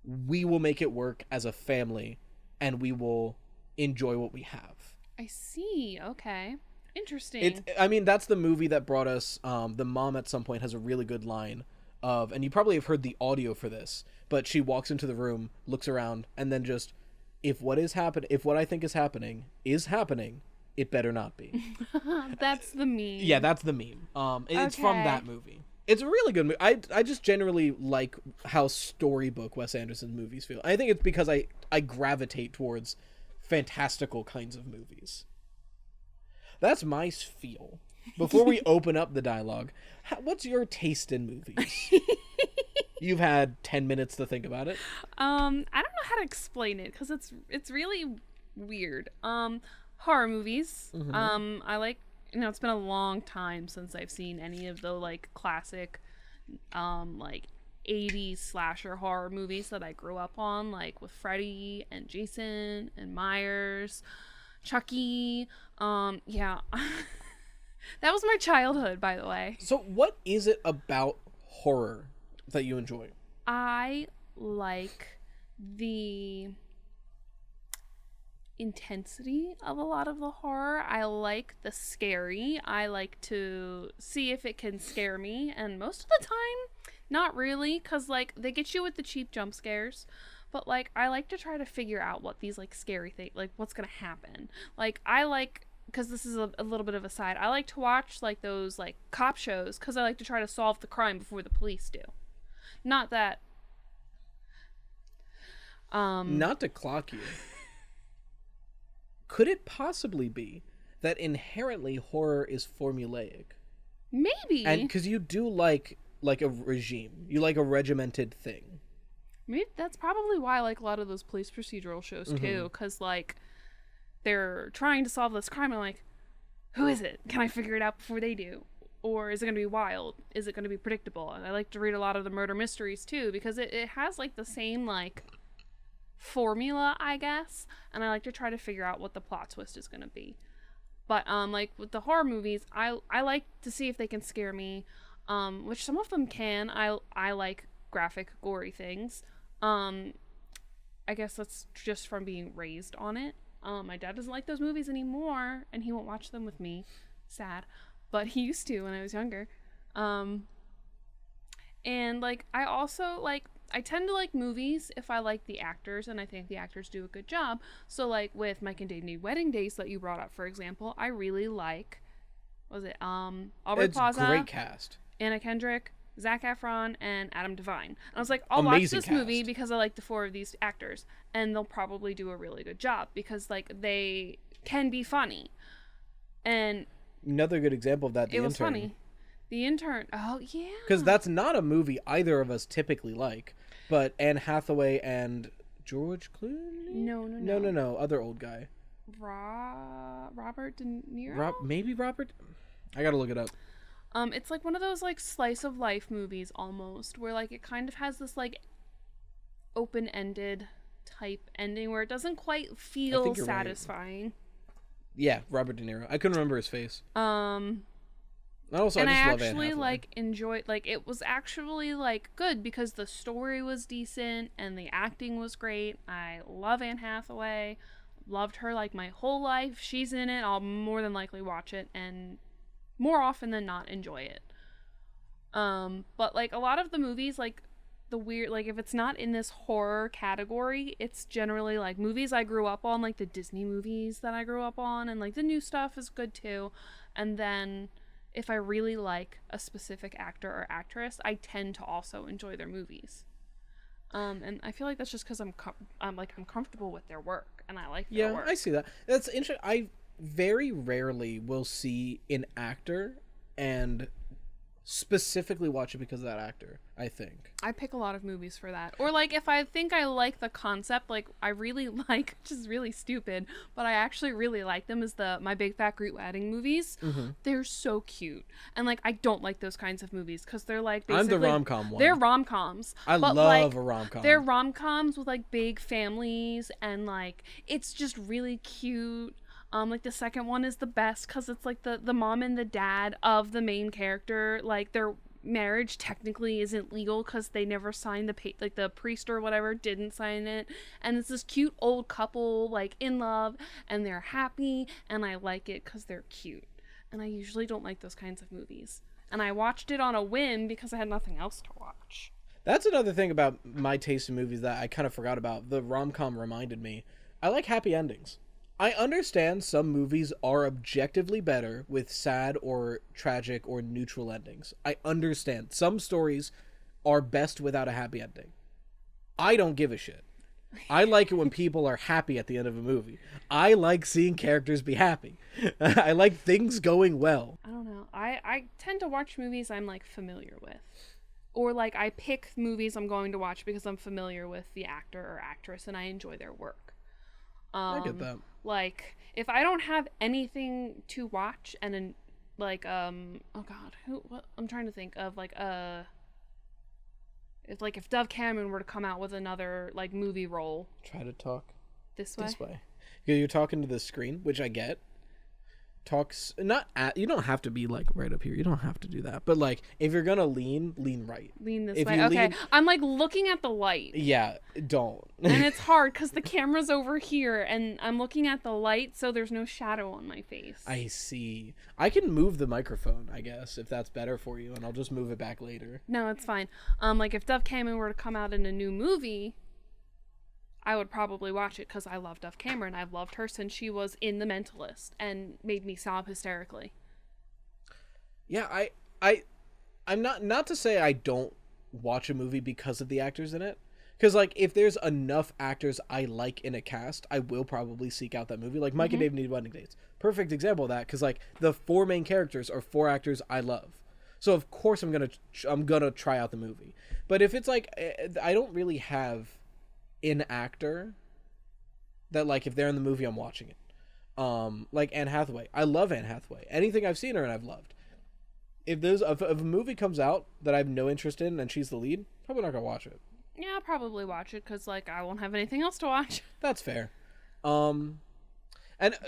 we will make it work as a family, and we will enjoy what we have. I see, okay. Interesting. I mean, that's the movie that brought us, the mom at some point has a really good line of, and you probably have heard the audio for this, but she walks into the room, looks around, and then just, if what I think is happening, it better not be. That's the meme. Yeah, that's the meme. It's from that movie. It's a really good movie. I just generally like how storybook Wes Anderson movies feel. I think it's because I gravitate towards fantastical kinds of movies. That's my feel. Before we open up the dialogue, what's your taste in movies? You've had 10 minutes to think about it. I don't know how to explain it because it's really weird. Horror movies. Mm-hmm. I like, it's been a long time since I've seen any of the like classic like 80s slasher horror movies that I grew up on, like with Freddy and Jason and Myers, Chucky. Yeah. That was my childhood, by the way. So what is it about horror that you enjoy? I like the intensity of a lot of the horror. I like the scary. I like to see if it can scare me. And most of the time, not really. Because, like, they get you with the cheap jump scares. But, like, I like to try to figure out what these, like, scary things, like, what's going to happen. Like, I like... because this is a little bit of a side, I like to watch like those like cop shows because I like to try to solve the crime before the police do. Not that not to clock you, could it possibly be that inherently horror is formulaic? Maybe. And because you do like a regime, you like a regimented thing. Maybe that's probably why I like a lot of those police procedural shows too, because like they're trying to solve this crime and like, who is it? Can I figure it out before they do? Or is it going to be wild? Is it going to be predictable? And I like to read a lot of the murder mysteries too, because it has like the same like formula, I guess, and I like to try to figure out what the plot twist is going to be. But like with the horror movies, I like to see if they can scare me, which some of them can. I like graphic, gory things. I guess that's just from being raised on it. My dad doesn't like those movies anymore, and he won't watch them with me. Sad. But he used to when I was younger. And, like, I also, like, I tend to like movies if I like the actors and I think the actors do a good job. So, like, with Mike and Dave Need Wedding Days that you brought up, for example, I really like, what was it, Aubrey Plaza, great cast. Anna Kendrick, Zac Efron, and Adam Devine. And I was like, I'll Amazing watch this cast. movie because I like the 4 of these actors, and they'll probably do a really good job because, like, they can be funny. And another good example of that, The it was Intern. funny. The Intern. Oh, yeah. Because that's not a movie either of us typically like. But Anne Hathaway and George Clooney? No. Other old guy. Robert De Niro? Maybe Robert? I gotta look it up. It's like one of those, like, slice of life movies almost, where, like, it kind of has this, like, open-ended type ending where it doesn't quite feel satisfying. Right. Yeah, Robert De Niro. I couldn't remember his face. Also, and I I just love Anne actually Hathaway. like enjoyed, like, it was actually, like, good because the story was decent and the acting was great. I love Anne Hathaway, loved her like my whole life. She's in it, I'll more than likely watch it and more often than not enjoy it. But, like, a lot of the movies, like, the weird, like, if it's not in this horror category, it's generally like movies I grew up on, like the Disney movies that I grew up on, and, like, the new stuff is good too. And then if I really like a specific actor or actress, I tend to also enjoy their movies. And I feel like that's just because I'm comfortable with their work and I like their work. Yeah, I see that. That's interesting. I very rarely will see an actor and specifically watch it because of that actor, I think. I pick a lot of movies for that. Or, like, if I think I like the concept, like, I really like, which is really stupid, but I actually really like them, is the My Big Fat Greek Wedding movies. Mm-hmm. They're so cute. And, like, I don't like those kinds of movies because they're, like, basically... I'm the rom-com one. They're rom-coms. I love a rom-com. They're rom-coms with, like, big families and, like, it's just really cute. Like, the second one is the best because it's, like, the mom and the dad of the main character, like, their marriage technically isn't legal because they never signed the priest or whatever didn't sign it, and it's this cute old couple, like, in love, and they're happy, and I like it because they're cute. And I usually don't like those kinds of movies. And I watched it on a whim because I had nothing else to watch. That's another thing about my taste in movies that I kind of forgot about. The rom-com reminded me. I like happy endings. I understand some movies are objectively better with sad or tragic or neutral endings. I understand. Some stories are best without a happy ending. I don't give a shit. I like it when people are happy at the end of a movie. I like seeing characters be happy. I like things going well. I don't know. I tend to watch movies I'm, like, familiar with. Or, like, I pick movies I'm going to watch because I'm familiar with the actor or actress and I enjoy their work. I get that. Like, if I don't have anything to watch and like, oh god, what I'm trying to think of, like, if Dove Cameron were to come out with another, like, movie role. Try to talk This way. You're talking to the screen, which I get. Talks not at, you don't have to be, like, right up here. You don't have to do that. But, like, if you're gonna lean right. Lean this If way. you Okay. lean- I'm, like, looking at the light. Yeah, don't. And it's hard because the camera's over here and I'm looking at the light, so there's no shadow on my face. I see. I can move the microphone, I guess, if that's better for you, and I'll just move it back later. No, it's fine. Like, if Dove Cameron were to come out in a new movie, I would probably watch it because I love Dove Cameron. I've loved her since she was in The Mentalist and made me sob hysterically. Yeah, I'm not to say I don't watch a movie because of the actors in it. Because, like, if there's enough actors I like in a cast, I will probably seek out that movie. Like, Mike and Dave Need Wedding Dates. Perfect example of that, because, like, the 4 main characters are 4 actors I love. So, of course, I'm gonna try out the movie. But if it's, like, I don't really have an actor that, like, if they're in the movie, I'm watching it. Like Anne Hathaway. I love Anne Hathaway. Anything I've seen her and I've loved. If a movie comes out that I have no interest in and she's the lead, probably not gonna watch it. Yeah, I'll probably watch it because, like, I won't have anything else to watch. That's fair. And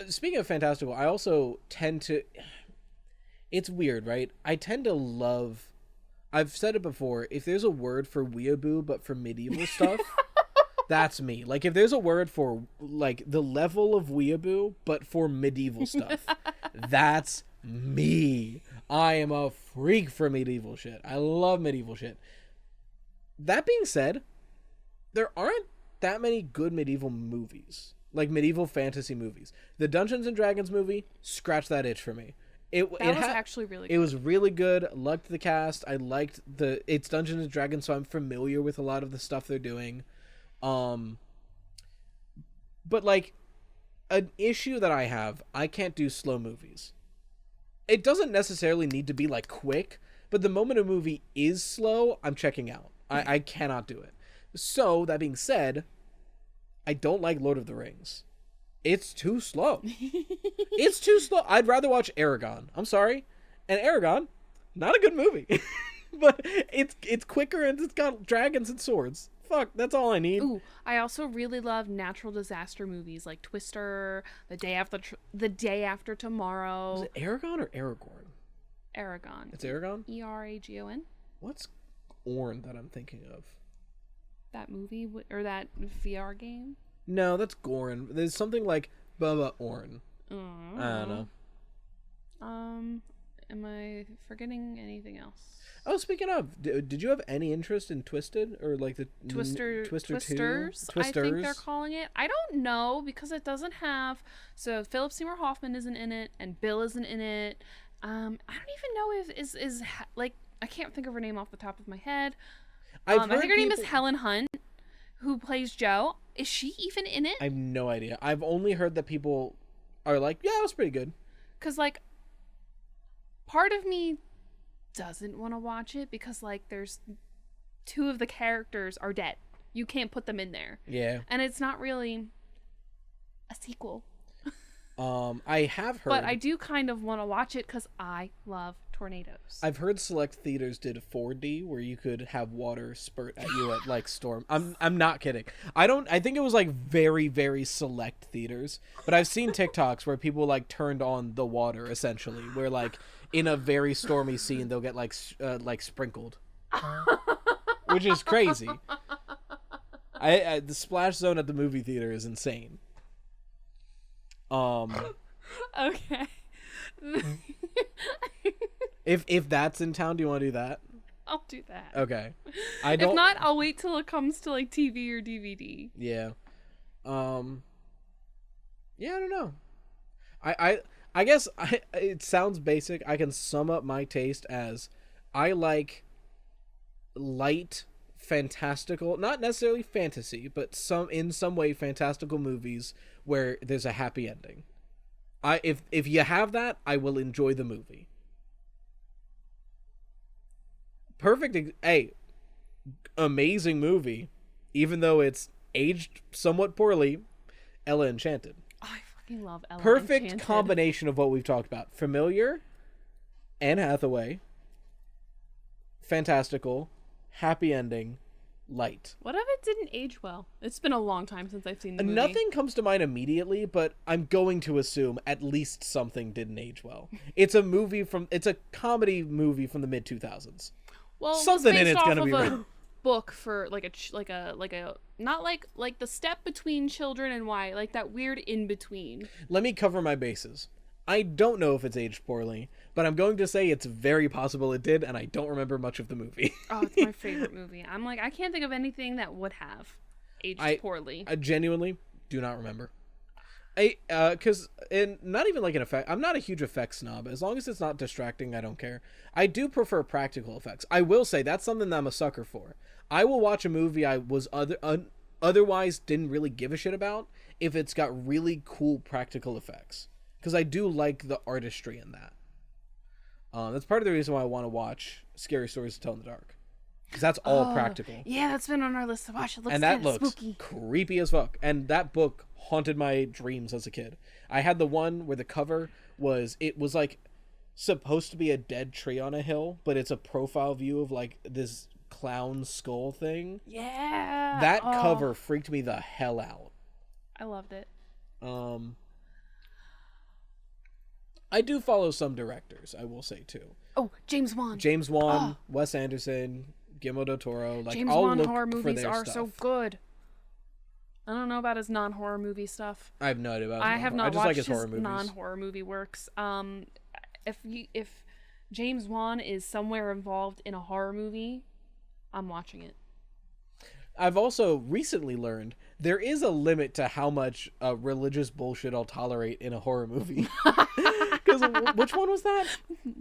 speaking of fantastical, I also tend to... It's weird, right? I tend to love... I've said it before, if there's a word for weeaboo but for medieval stuff, That's me. Like, if there's a word for, like, the level of weeaboo, but for medieval stuff, that's me. I am a freak for medieval shit. I love medieval shit. That being said, there aren't that many good medieval movies. Like, medieval fantasy movies. The Dungeons and Dragons movie, scratch that itch for me. It was actually really good. It was really good. Liked the cast. I liked it's Dungeons and Dragons, so I'm familiar with a lot of the stuff they're doing. But like, an issue that I have, I can't do slow movies. It doesn't necessarily need to be like quick, but the moment a movie is slow, I'm checking out. I cannot do it. So that being said, I don't like Lord of the Rings. It's too slow. It's too slow. I'd rather watch Aragon. I'm sorry. And Aragon, not a good movie. But it's quicker and it's got dragons and swords. Fuck, that's all I need. Ooh, I also really love natural disaster movies like Twister, The Day After Tomorrow. Is it Aragon or Aragorn? Aragon. It's Aragon? Eragon? What's Orn that I'm thinking of? That movie or that VR game? No, that's Gorin. There's something like Bubba Orn. Oh. I don't know. Am I forgetting anything else? Oh, speaking of, did you have any interest in Twisted or like the Twisters? 2? Twisters, I think they're calling it. I don't know because it doesn't have. So Philip Seymour Hoffman isn't in it, and Bill isn't in it. I don't even know if is like I can't think of her name off the top of my head. I think her name is Helen Hunt, who plays Jo. Is she even in it? I have no idea. I've only heard that people are like, yeah, it was pretty good. Because, like, part of me doesn't want to watch it because, like, there's 2 of the characters are dead. You can't put them in there. Yeah. And it's not really a sequel. I have heard. But I do kind of want to watch it because I love tornadoes. I've heard select theaters did 4D where you could have water spurt at you at like storm. I'm not kidding. I think it was like very, very select theaters, but I've seen TikToks where people like turned on the water essentially, where like in a very stormy scene they'll get like sprinkled, which is crazy. The splash zone at the movie theater is insane. Okay. If that's in town, do you want to do that? I'll do that. Okay. If not, I'll wait till it comes to like TV or DVD. Yeah. Yeah, I don't know. I guess it sounds basic. I can sum up my taste as I like light fantastical, not necessarily fantasy, but in some way fantastical movies where there's a happy ending. If you have that, I will enjoy the movie. Perfect. Amazing movie, even though it's aged somewhat poorly. Ella Enchanted. Oh, I fucking love Ella Perfect Enchanted. combination of what we've talked about. Familiar, Anne Hathaway, fantastical, happy ending, light. What if it didn't age well? It's been a long time since I've seen the movie. Nothing comes to mind immediately, but I'm going to assume at least something didn't age well. It's a comedy movie from the mid 2000s. Well, something in it's gonna be right. Book for like a not like the step between children and why, like that weird in between. Let me cover my bases. I don't know if it's aged poorly, but I'm going to say it's very possible it did, and I don't remember much of the movie. Oh, it's my favorite movie. I'm like, I can't think of anything that would have aged poorly. I genuinely do not remember. Because not even like an effect. I'm not a huge effects snob. As long as it's not distracting, I don't care. I do prefer practical effects. I will say that's something that I'm a sucker for. I will watch a movie I was otherwise didn't really give a shit about if it's got really cool practical effects. Because I do like the artistry in that. That's part of the reason why I want to watch Scary Stories to Tell in the Dark. Because that's all practical. Yeah, that's been on our list to watch. It looks and that looks spooky. Creepy as fuck. And that book haunted my dreams as a kid. I had the one where the cover was like supposed to be a dead tree on a hill, but it's a profile view of like this clown skull thing. Yeah. That cover freaked me the hell out. I loved it. I do follow some directors, I will say too. Oh, James Wan. Wes Anderson, Guillermo del Toro. Like, James I'll Wan look horror for movies their are stuff. so good. I don't know about his non-horror movie stuff. I have no idea about his I have not I just watched like his his horror movies. non-horror movie works. If James Wan is somewhere involved in a horror movie, I'm watching it. I've also recently learned there is a limit to how much religious bullshit I'll tolerate in a horror movie. Because which one was that?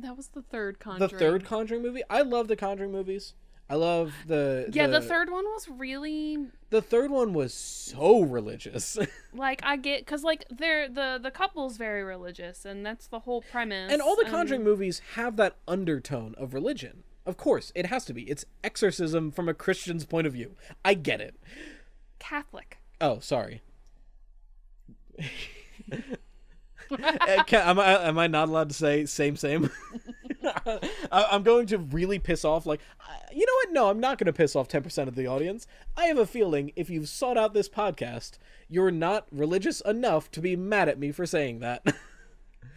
That was the third Conjuring. The third Conjuring movie? I love the Conjuring movies. I love the third one was really... The third one was so religious. Like, I get... Because, like, the couple's very religious, and that's the whole premise. And all the Conjuring movies have that undertone of religion. Of course, it has to be. It's exorcism from a Christian's point of view. I get it. Catholic. Oh, sorry. Am I not allowed to say same? I'm going to really piss off, like, you know what? No, I'm not going to piss off 10% of the audience. I have a feeling if you've sought out this podcast, you're not religious enough to be mad at me for saying that.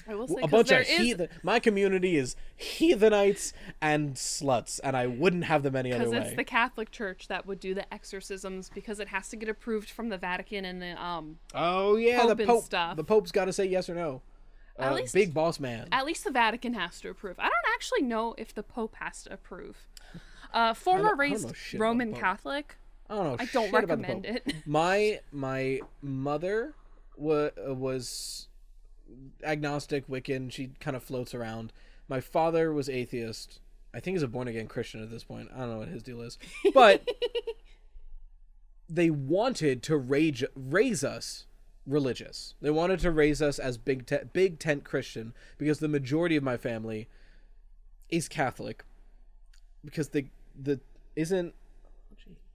I will say, a bunch of heathen. My community is heathenites and sluts, and I wouldn't have them any other way. Because it's the Catholic Church that would do the exorcisms, because it has to get approved from the Vatican and the oh yeah, Pope the Pope. and stuff. The Pope's got to say yes or no. At least, big boss man. At least the Vatican has to approve. I don't actually know if the Pope has to approve. Former raised Roman Catholic. I don't know. I don't recommend it. My mother was agnostic, Wiccan. She kind of floats around. My father was atheist. I think he's a born again Christian at this point. I don't know what his deal is, but they wanted to raise us religious. They wanted to raise us as big tent Christian, because the majority of my family is Catholic, because the isn't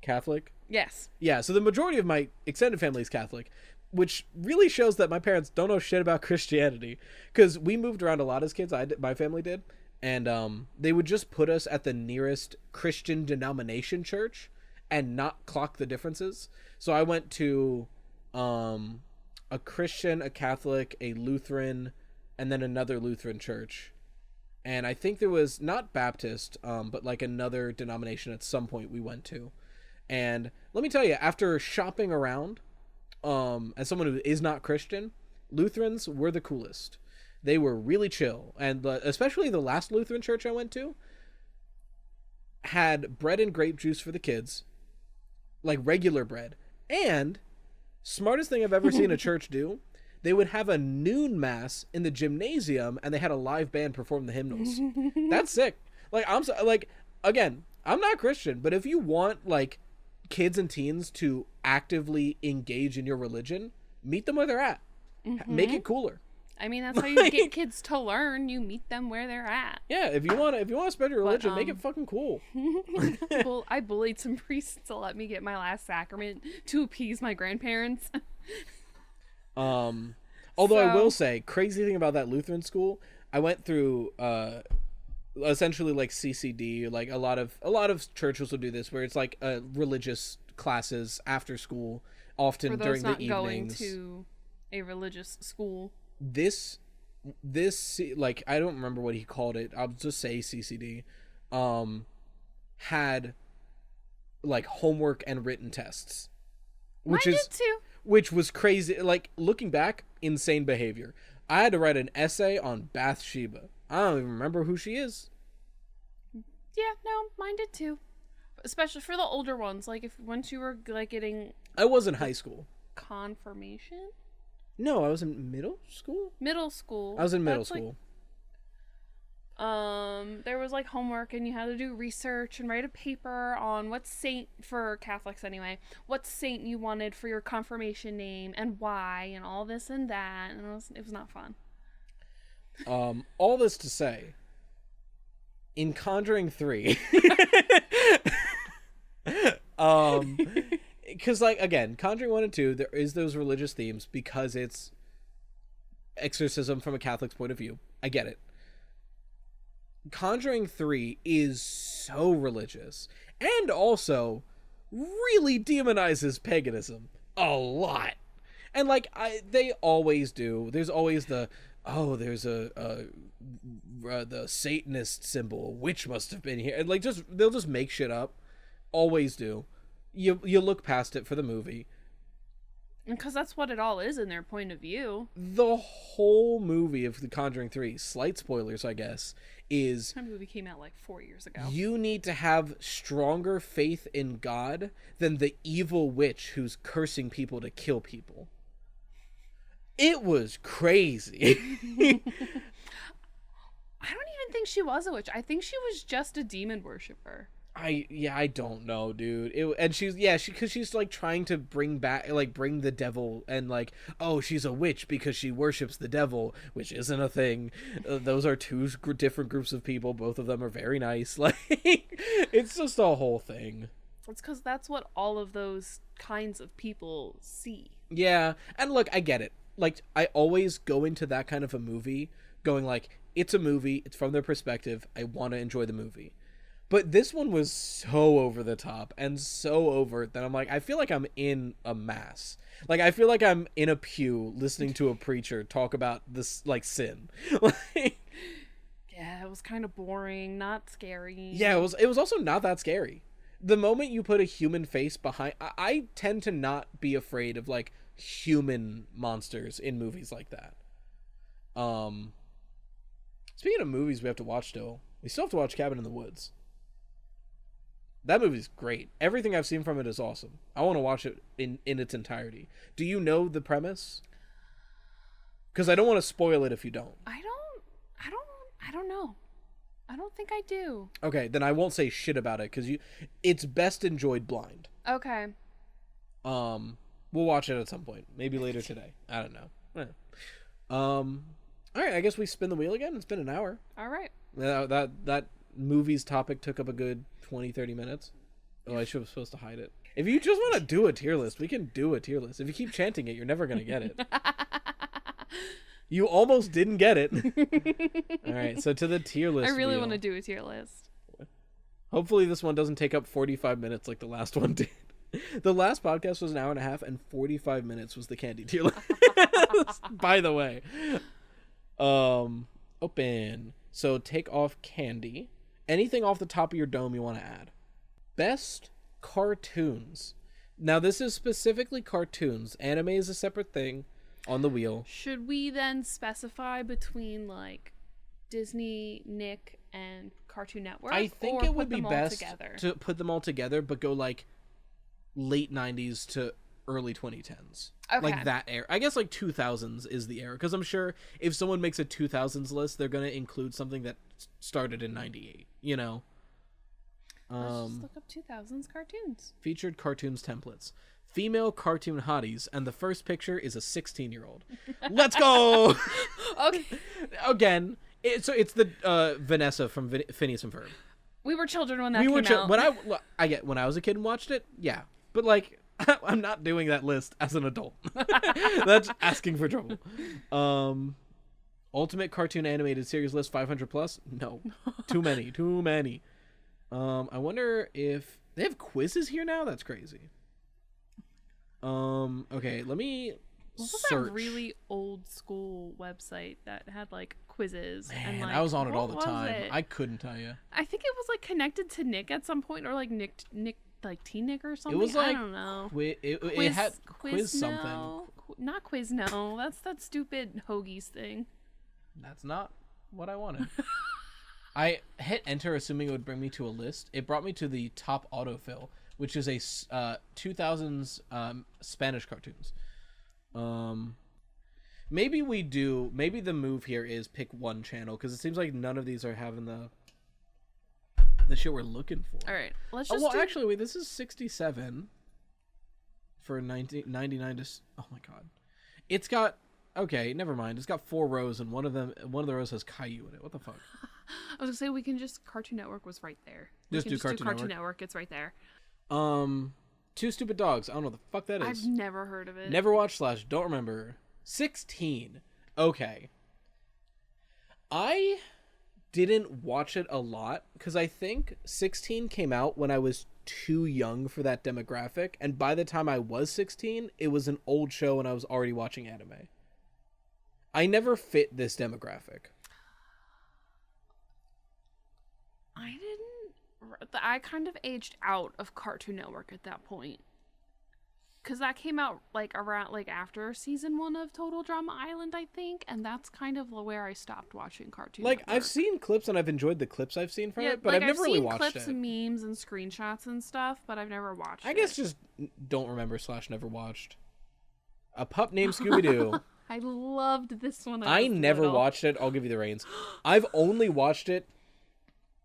Catholic. Yes. Yeah. So the majority of my extended family is Catholic, which really shows that my parents don't know shit about Christianity, because we moved around a lot as kids. My family did, and they would just put us at the nearest Christian denomination church and not clock the differences. So I went to a Christian, a Catholic, a Lutheran, and then another Lutheran church. And I think there was not Baptist, but like another denomination at some point we went to. And let me tell you, after shopping around, as someone who is not Christian, Lutherans were the coolest. They were really chill. And especially the last Lutheran church I went to had bread and grape juice for the kids, like regular bread. And smartest thing I've ever seen a church do, they would have a noon mass in the gymnasium, and they had a live band perform the hymnals. That's sick. Like, again, I'm not Christian, but if you want like kids and teens to actively engage in your religion, meet them where they're at. Make it cooler. I mean, that's how you get kids to learn. You meet them where they're at. Yeah, if you want to spread your religion, make it fucking cool. Well, I bullied some priests to let me get my last sacrament to appease my grandparents. Although I will say, crazy thing about that Lutheran school, I went through essentially like CCD, like a lot of churches will do this, where it's like religious classes after school, often during the evenings. Going to a religious school. This like, I don't remember what he called it. I'll just say CCD. Had like homework and written tests, Mine did too. Which was crazy. Like, looking back, insane behavior. I had to write an essay on Bathsheba. I don't even remember who she is. Yeah, no, mine did too. Especially for the older ones. Like, once you were like getting... I was in high school. Confirmation? No, I was in middle school? Middle school. I was in middle school. There was like homework, and you had to do research and write a paper on what saint, for Catholics anyway, what saint you wanted for your confirmation name and why, and all this and that, and it was not fun. All this to say, in Conjuring 3, because, like, again, Conjuring 1 and 2, there is those religious themes because it's exorcism from a Catholic's point of view. I get it. Conjuring 3 is so religious, and also really demonizes paganism a lot. And, like, they always do. There's always there's the Satanist symbol, which must have been here. And, like, they'll just make shit up. Always do. You look past it for the movie. Because that's what it all is in their point of view. The whole movie of The Conjuring 3, slight spoilers, I guess, is That movie came out like 4 years ago. you need to have stronger faith in God than the evil witch who's cursing people to kill people. It was crazy. I don't even think she was a witch. I think she was just a demon worshiper. I don't know, dude. Because she's like trying to bring the devil, and like, oh, she's a witch because she worships the devil, which isn't a thing. Those are two different groups of people. Both of them are very nice. Like, it's just a whole thing. It's because that's what all of those kinds of people see. Yeah, and look, I get it. Like, I always go into that kind of a movie going like, it's a movie, it's from their perspective, I want to enjoy the movie. But this one was so over the top and so overt that I'm like, I feel like I'm in a mass. Like, I feel like I'm in a pew listening to a preacher talk about this, like, sin. Like, Yeah, it was kind of boring, not scary. yeah, it was also not that scary. The moment you put a human face behind, I tend to not be afraid of, like, human monsters in movies like that. Speaking of movies we have to watch still, we still have to watch Cabin in the Woods. That movie's great. Everything I've seen from it is awesome. I want to watch it in its entirety. Do you know the premise? Because I don't want to spoil it if you don't. I don't know. I don't think I do. Okay, then I won't say shit about it because it's best enjoyed blind. Okay. We'll watch it at some point, maybe later today. I don't know. All right, I guess we spin the wheel again. It's been an hour. All right. That movie's topic took up a good 20-30 minutes. Oh, I should have supposed to hide it. If you just want to do a tier list, we can do a tier list. If you keep chanting it, you're never gonna get it. You almost didn't get it. All right, so to the tier list. I really wheel. want to do a tier list. Hopefully this one doesn't take up 45 minutes like the last one did. The last podcast was an hour and a half, and 45 minutes was the candy tier list. By the way. Open. So take off candy. Anything off the top of your dome you want to add. Best cartoons. Now this is specifically cartoons. Anime is a separate thing on the wheel. Should we then specify between like Disney, Nick, and Cartoon Network? I think or it put would be them all best together? to put them all together, but go like late 90s to early 2010s. Okay. Like that era. I guess like 2000s is the era, because I'm sure if someone makes a 2000s list, they're going to include something that started in 98, you know? Let's just look up 2000s cartoons. Featured cartoons templates. Female cartoon hotties, and the first picture is a 16-year-old. Let's go! Okay. Again, it's the Vanessa from Phineas and Ferb. We were children when that came out. When I was a kid and watched it, yeah. But like, I'm not doing that list as an adult. That's asking for trouble. Ultimate cartoon animated series list 500 plus? No. Too many. I wonder if they have quizzes here now? That's crazy. Okay, let me What was search. that really old school website that had like quizzes? Man, and, like, I was on it all the what was time. it? I couldn't tell you. I think it was like connected to Nick at some point, or like Nick like Teen Nick or something. It was like I don't know. It had quiz something. No. Not Quizno. That's that stupid Hoagies thing. That's not what I wanted. I hit enter assuming it would bring me to a list. It brought me to the top autofill, which is a 2000s Spanish cartoons. Maybe the move here is pick one channel, because it seems like none of these are having the shit we're looking for. All right, let's just. Actually, wait. This is 67 for 1999 to. Oh my god, it's got. Okay, never mind. It's got 4 rows, and one of the rows has Caillou in it. What the fuck? I was gonna say we can just Cartoon Network was right there. Just do Cartoon Network. It's right there. Two Stupid Dogs. I don't know what the fuck that is. I've never heard of it. Never watched / don't remember. 16. Okay. I didn't watch it a lot because I think 16 came out when I was too young for that demographic, and by the time I was 16, it was an old show and I was already watching anime. I never fit this demographic. I I kind of aged out of Cartoon Network at that point. because that came out like around like after season 1 of Total Drama Island, I think, and that's kind of where I stopped watching Cartoon Like, Network. I've seen clips and I've enjoyed the clips I've seen from it, but like, I've never really seen watched clips it. and memes and screenshots and stuff, but I've never watched it. I guess just don't remember / never watched. A Pup Named Scooby-Doo. I loved this one. I never watched it. I'll give you the reins. I've only watched it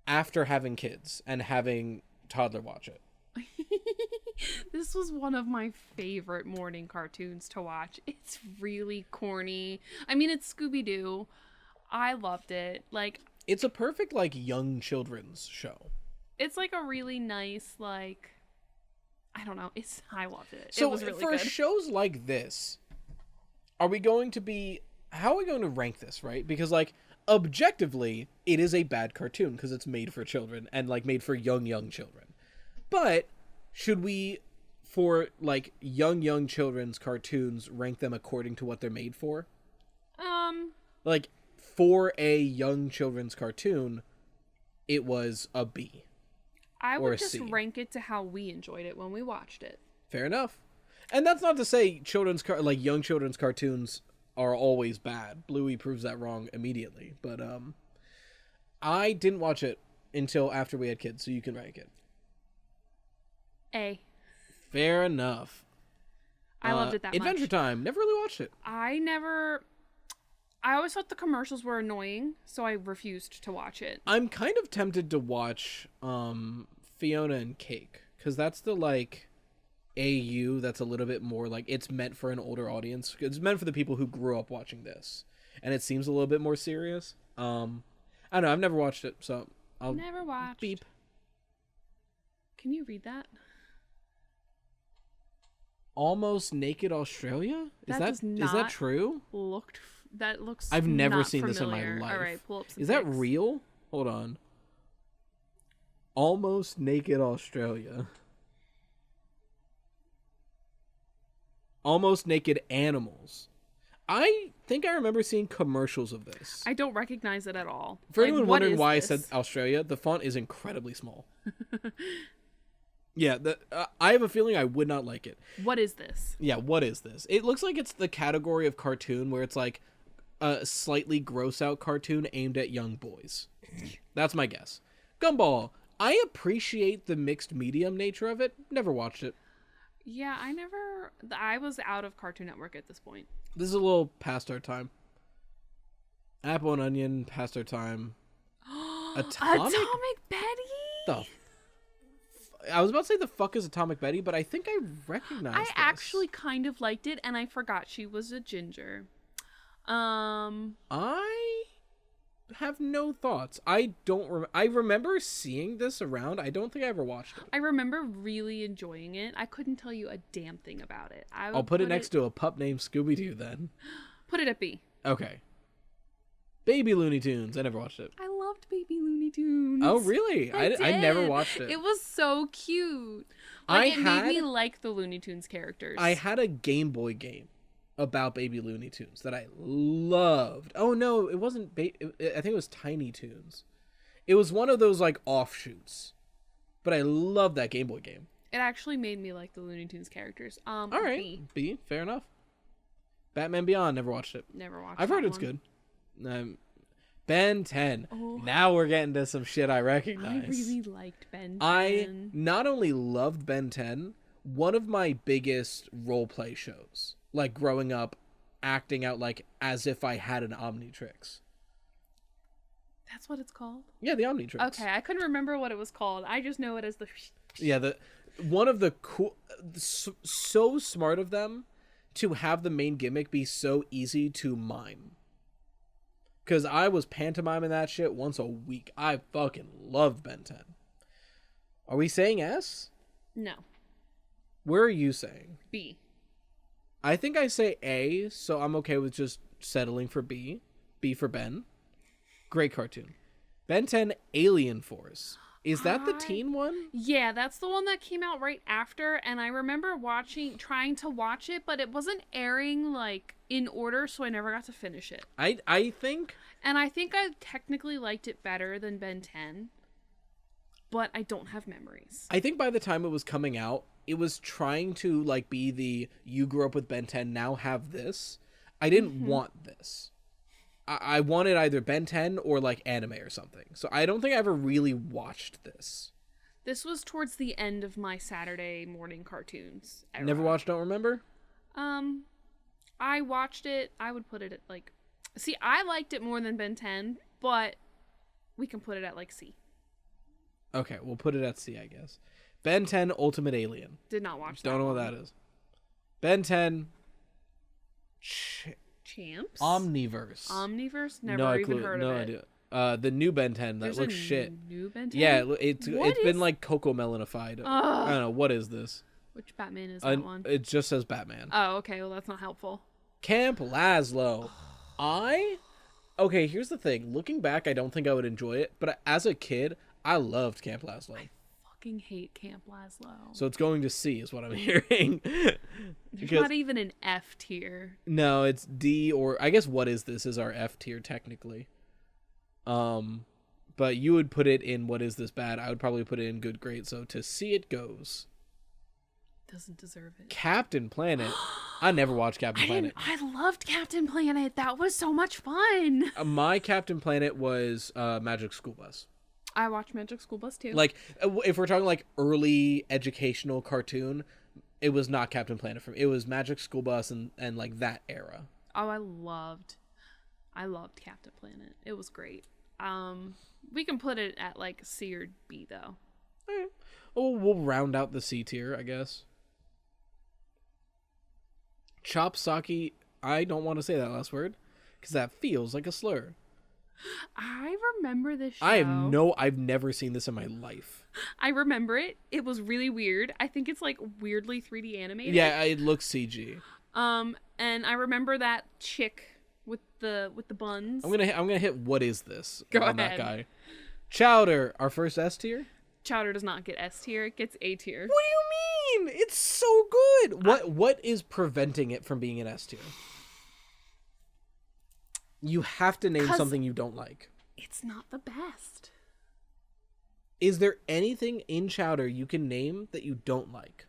after having kids and having toddler watch it. This was one of my favorite morning cartoons to watch. It's really corny. I mean, it's Scooby-Doo. I loved it. Like, it's a perfect, like, young children's show. It's like a really nice, like, I don't know. I loved it. So it was really for good. shows like this, how are we going to rank this, right? Because, like, objectively, it is a bad cartoon because it's made for children and, like, made for young children. But should we, for, like, young children's cartoons, rank them according to what they're made for? Like, for a young children's cartoon, it was a B. I or would a just C. rank it to how we enjoyed it when we watched it. Fair enough. And that's not to say young children's cartoons are always bad. Bluey proves that wrong immediately. But I didn't watch it until after we had kids, so you can rank it. A. Fair enough. I loved it that Adventure much. Time. Never really watched it. I always thought the commercials were annoying, so I refused to watch it. I'm kind of tempted to watch Fiona and Cake, because that's the, like, AU that's a little bit more, like, it's meant for an older audience. It's meant for the people who grew up watching this. And it seems a little bit more serious. I don't know. I've never watched it, so I'll Never watched. beep. Can you read that? Almost Naked Australia? Is that true? That looks I've never not seen familiar. this in my life. All right, pull up some Is that pics. real? Hold on. Almost Naked Australia. Almost Naked Animals. I think I remember seeing commercials of this. I don't recognize it at all. For Like, anyone what wondering is why this? I said Australia, the font is incredibly small. Yeah, I have a feeling I would not like it. What is this? Yeah, what is this? It looks like it's the category of cartoon where it's like a slightly gross out cartoon aimed at young boys. That's my guess. Gumball. I appreciate the mixed medium nature of it. Never watched it. Yeah, I was out of Cartoon Network at this point. This is a little past our time. Apple and Onion, past our time. Atomic Betty? the I was about to say the fuck is Atomic Betty, but I think I recognize this. Actually kind of liked it, and I forgot she was a ginger. I have no thoughts. I remember seeing this around. I don't think I ever watched it. I remember really enjoying it. I couldn't tell you a damn thing about it. I'll put it next to a pup named Scooby-Doo then. Put it at B. Okay. Baby Looney Tunes. I never watched it. I loved Baby Looney Tunes. Oh, really? I never did. watched it. It was so cute. It made me like the Looney Tunes characters. I had a Game Boy game about Baby Looney Tunes that I loved. Oh, no, it wasn't... I think it was Tiny Toons. It was one of those, like, offshoots. But I loved that Game Boy game. It actually made me like the Looney Tunes characters. All right. B. Fair enough. Batman Beyond. Never watched it. Never watched I've heard that it's one. good. Ben 10. Oh. Now we're getting to some shit I recognize. I really liked Ben 10. I not only loved Ben 10, one of my biggest role play shows, like growing up, acting out like as if I had an Omnitrix. That's what it's called? Yeah, the Omnitrix. Okay, I couldn't remember what it was called. I just know it as the... Yeah, one of the cool... So smart of them to have the main gimmick be so easy to mime. Because I was pantomiming that shit once a week. I fucking loved Ben 10. Are we saying S? No. Where are you saying? B. I think I say A, so I'm okay with just settling for B. B for Ben. Great cartoon. Ben 10 Alien Force. Is that the teen one? Yeah, that's the one that came out right after, and I remember trying to watch it, but it wasn't airing, like, in order, so I never got to finish it. I think... And I think I technically liked it better than Ben 10, but I don't have memories. I think by the time it was coming out, it was trying to like be the you grew up with Ben 10, now have this. I didn't want this. I wanted either Ben 10 or like anime or something. So I don't think I ever really watched this. This was towards the end of my Saturday morning cartoons era. Never watched, don't remember? I watched it. I would put it at like... See, I liked it more than Ben 10, but we can put it at like C. Okay, we'll put it at C, I guess. Ben 10 Ultimate Alien. Did not watch that. Don't know what that is. Ben 10 Champs? Omniverse. Omniverse? Never even heard of it. No idea. The new Ben 10 that There's looks a shit. New Ben 10? Yeah, it's been like Coco Melonified. I don't know, what is this? Which Batman is that one? It just says Batman. Oh, okay, well that's not helpful. Camp Lazlo. Okay, here's the thing. Looking back, I don't think I would enjoy it, but as a kid, I loved Camp Lazlo. I fucking hate Camp Lazlo. So it's going to C is what I'm hearing. There's not even an F tier. No, it's D, or I guess what is this is our F tier technically. But you would put it in what is this bad. I would probably put it in good grade. So to C it goes. Doesn't deserve it. Captain Planet. I never watched Captain Planet. I loved Captain Planet. That was so much fun. My Captain Planet was Magic School Bus. I watched Magic School Bus too. Like, if we're talking like early educational cartoon, it was not Captain Planet for me. It was Magic School Bus and like that era. Oh, I loved Captain Planet. It was great. We can put it at like C or B though. Okay. Oh, we'll round out the C tier, I guess. Chopsaki. I don't want to say that last word because that feels like a slur. I remember this show. I've never seen this in my life. I remember it. It was really weird. I think it's like weirdly 3D animated. Yeah, it looks CG. And I remember that chick with the buns. I'm gonna hit what is this Go on ahead. that guy. Chowder, our first S tier. Chowder does not get S tier. It gets A tier. What do you mean? It's so good. What is preventing it from being an S tier? You have to name something you don't like. It's not the best. Is there anything in Chowder you can name that you don't like?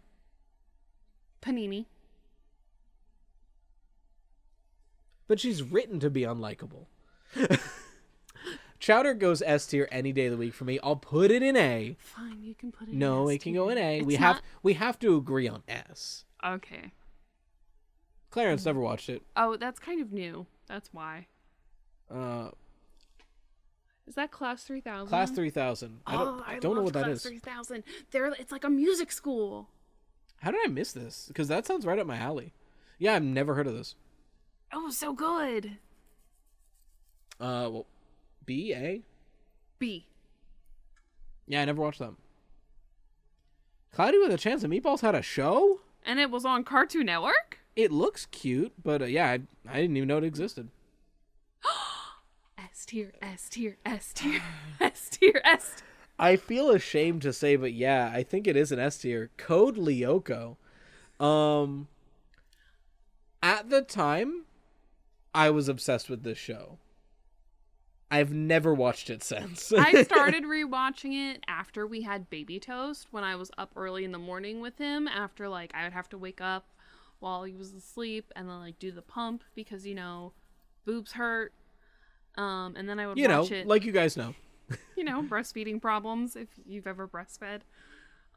Panini. But she's written to be unlikable. Chowder goes S tier any day of the week for me. I'll put it in A. Fine, you can put it in No, S it can tier. go in A. It's We have to agree on S. Okay. Clarence never watched it. Oh, that's kind of new. That's why. Is that Class 3000? Class 3000. I don't know what that is. Class 3000. It's like a music school. How did I miss this? Because that sounds right up my alley. Yeah, I've never heard of this. Oh, so good. Well, B, A? B. Yeah, I never watched them. Cloudy with a Chance of Meatballs had a show? And it was on Cartoon Network? It looks cute, but yeah, I didn't even know it existed. S tier, S tier, S tier, S tier, S tier. I feel ashamed to say, but yeah, I think it is an S tier. Code Lyoko. At the time, I was obsessed with this show. I've never watched it since. I started rewatching it after we had Baby Toast when I was up early in the morning with him. After like I would have to wake up while he was asleep and then like do the pump because boobs hurt. And then I would watch it. Like you guys know. Breastfeeding problems if you've ever breastfed.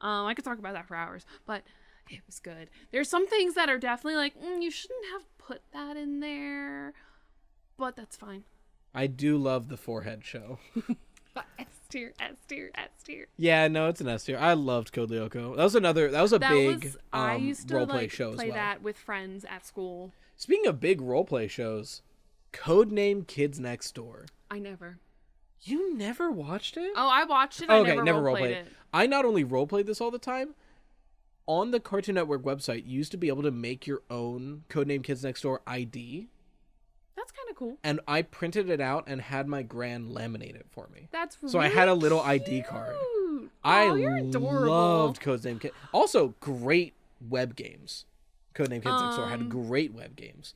I could talk about that for hours, but it was good. There's some things that are definitely like you shouldn't have put that in there, but that's fine. I do love the forehead show. S tier, S tier, S tier. Yeah, no, it's an S tier. I loved Code Lyoko. That was a big I used to roleplay show play as well. that with friends at school. Speaking of big roleplay shows, Codename Kids Next Door. I never. You never watched it? Oh, I watched it. Okay, I never roleplayed it. I not only roleplayed this all the time, on the Cartoon Network website, you used to be able to make your own Codename Kids Next Door ID. That's kind of cool. And I printed it out and had my gran laminate it for me. That's so I had a little ID card. You're adorable. Loved Codename Kids. Also, great web games. Codename Kids Next Door had great web games.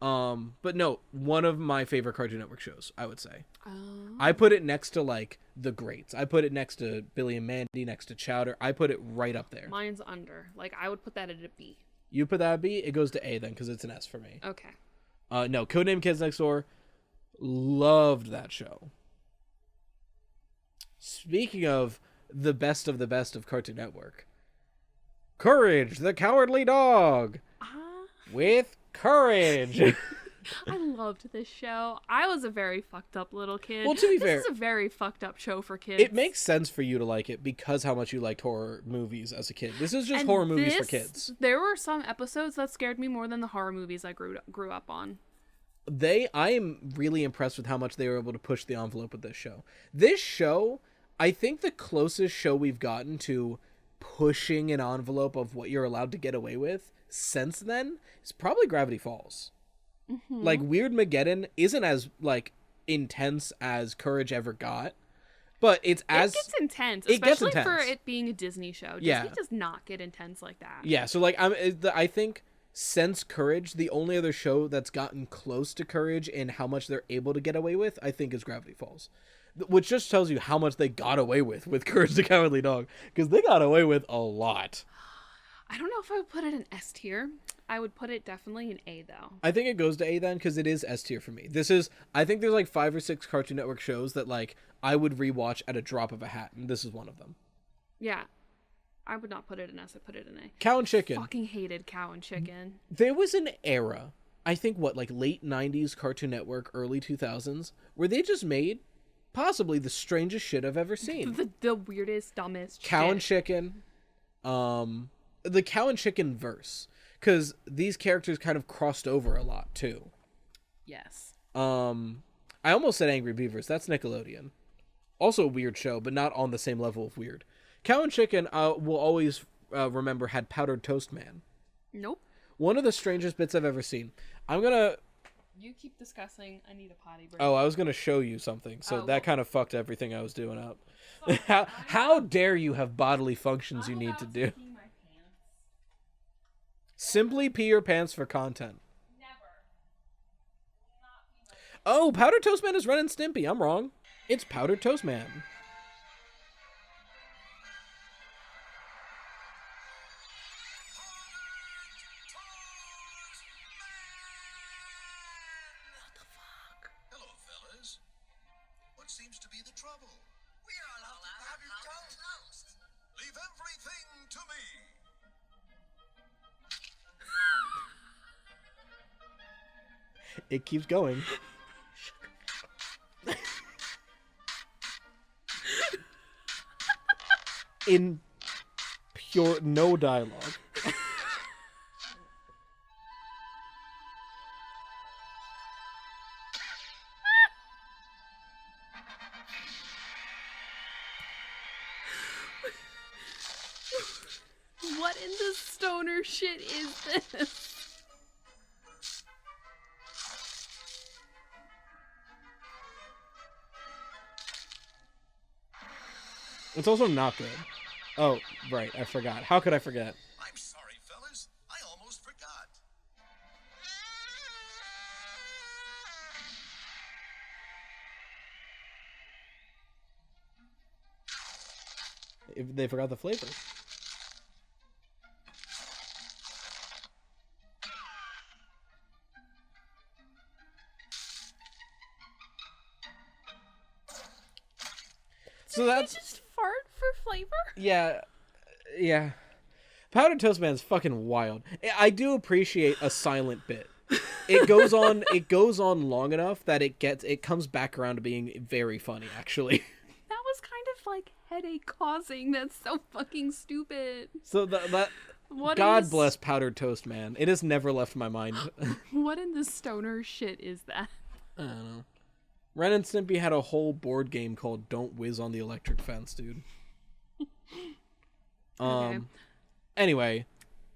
But no, one of my favorite Cartoon Network shows, I would say. Oh. I put it next to like the greats. I put it next to Billy and Mandy, next to Chowder. I put it right up there. Mine's under. Like, I would put that at a B. You put that at B, it goes to A then because it's an S for me. Okay. No, Codename Kids Next Door, loved that show. Speaking of the best of Cartoon Network, Courage the Cowardly Dog with Courage. I loved this show. I was a very fucked up little kid. Well, to be fair, this is a very fucked up show for kids. it makes sense for you to like it because how much you liked horror movies as a kid. This is just horror movies for kids. There were some episodes that scared me more than the horror movies I grew up on. I am really impressed with how much they were able to push the envelope with this show. This show, I think the closest show we've gotten to pushing an envelope of what you're allowed to get away with since then is probably Gravity Falls. Mm-hmm. Like, Weird Mageddon isn't as like intense as Courage ever got, but it gets intense, it gets especially for intense. it being a Disney show. Yeah. Disney does not get intense like that. Yeah, so like I think since Courage, the only other show that's gotten close to Courage in how much they're able to get away with, I think, is Gravity Falls. Which just tells you how much they got away with Courage the Cowardly Dog, because they got away with a lot. I don't know if I would put it in S tier. I would put it definitely in A, though. I think it goes to A then, because it is S tier for me. I think there's like 5 or 6 Cartoon Network shows that like I would rewatch at a drop of a hat, and this is one of them. Yeah. I would not put it in S. I put it in A. Cow and Chicken. Fucking hated Cow and Chicken. There was an era, I think like late 90s Cartoon Network, early 2000s, where they just made possibly the strangest shit I've ever seen. The weirdest, dumbest Cow shit. and Chicken. The Cow and Chicken verse. Because these characters kind of crossed over a lot, too. Yes. I almost said Angry Beavers. That's Nickelodeon. Also a weird show, but not on the same level of weird. Cow and Chicken, will always remember, had Powdered Toast Man. Nope. One of the strangest bits I've ever seen. I'm gonna... You keep discussing. I need a potty break. Oh, I was gonna show you something, so Oh, that kind of fucked everything I was doing up. How dare you have bodily functions you need to do? Simply pee your pants for content. Oh, Powdered Toast Man is Ren and Stimpy. I'm wrong. It's Powdered Toast Man. Hello, fellas. What seems to be the trouble? We are allowed to have your toast. Leave everything to me. It keeps going. In pure no dialogue. What in the stoner shit is this? It's also not good. Oh, right, I forgot. How could I forget? I'm sorry, fellas. I almost forgot. If they forgot the flavor. So that's... You just fart for flavor? Yeah. Powdered Toast Man's fucking wild. I do appreciate a silent bit. It goes on long enough that it comes back around to being very funny, actually. That was kind of like headache causing. That's so fucking stupid. So that What God is- bless Powdered Toast Man. It has never left my mind. What in the stoner shit is that? I don't know. Ren and Stimpy had a whole board game called Don't Whiz on the Electric Fence, dude. Okay. Anyway,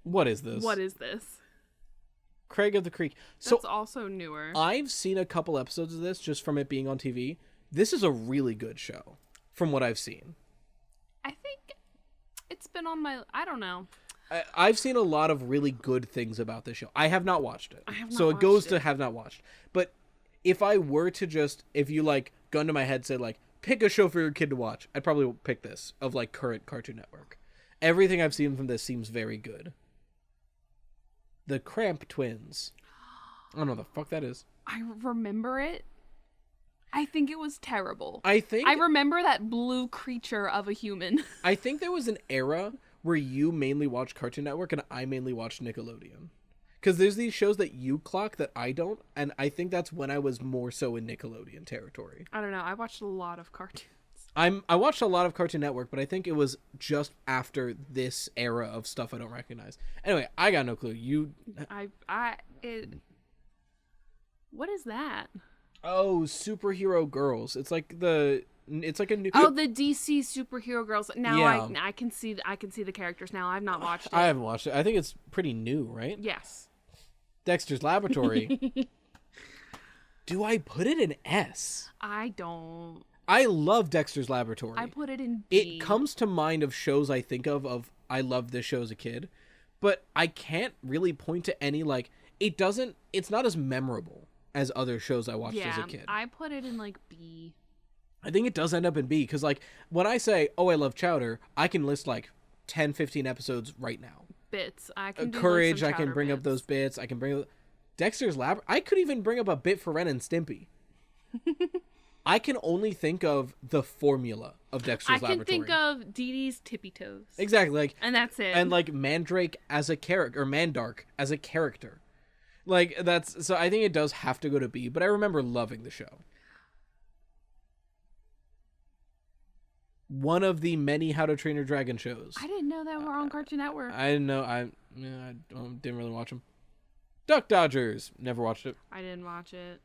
what is this? What is this? Craig of the Creek. So That's also newer. I've seen a couple episodes of this just from it being on TV. This is a really good show from what I've seen. I think it's been on my... I don't know. I've seen a lot of really good things about this show. I have not watched it. I have not so it goes watched to it. have not watched. But if I were to just, if you like gun to my head said like, pick a show for your kid to watch, I'd probably pick this of like current Cartoon Network. Everything I've seen from this seems very good. The Cramp Twins. I don't know what the fuck that is. I remember it. I think it was terrible. I think I remember that blue creature of a human. I think there was an era where you mainly watched Cartoon Network and I mainly watched Nickelodeon. Because there's these shows that you clock that I don't, and I think that's when I was more so in Nickelodeon territory. I don't know. I watched a lot of cartoons. I watched a lot of Cartoon Network, but I think it was just after this era of stuff I don't recognize. Anyway, I got no clue. What is that? Oh, Superhero Girls. It's like a new. Oh, the DC superhero girls. Now Yeah. I can see the characters now. I've not watched it. I haven't watched it. I think it's pretty new, right? Yes. Dexter's Laboratory. Do I put it in S? I don't. I love Dexter's Laboratory. I put it in B. It comes to mind of shows I think of I loved this show as a kid, but I can't really point to any like it's not as memorable as other shows I watched as a kid. I put it in like B. I think it does end up in B because like when I say, oh, I love Chowder, I can list like 10, 15 episodes right now. Bits. I can do Courage, like I some can Chowder bring up bits. those bits. I can bring up Dexter's Lab. I could even bring up a bit for Ren and Stimpy. I can only think of the formula of Dexter's I Laboratory. can think of Dee Dee's Tippy Toes. Exactly, like, And that's it. and like Mandrake as a character, or Mandark as a character. Like that's so. I think it does have to go to B, but I remember loving the show. One of the many How to Train Your Dragon shows. I didn't know that were on Cartoon Network. I didn't know. I didn't really watch them. Duck Dodgers. Never watched it. I didn't watch it.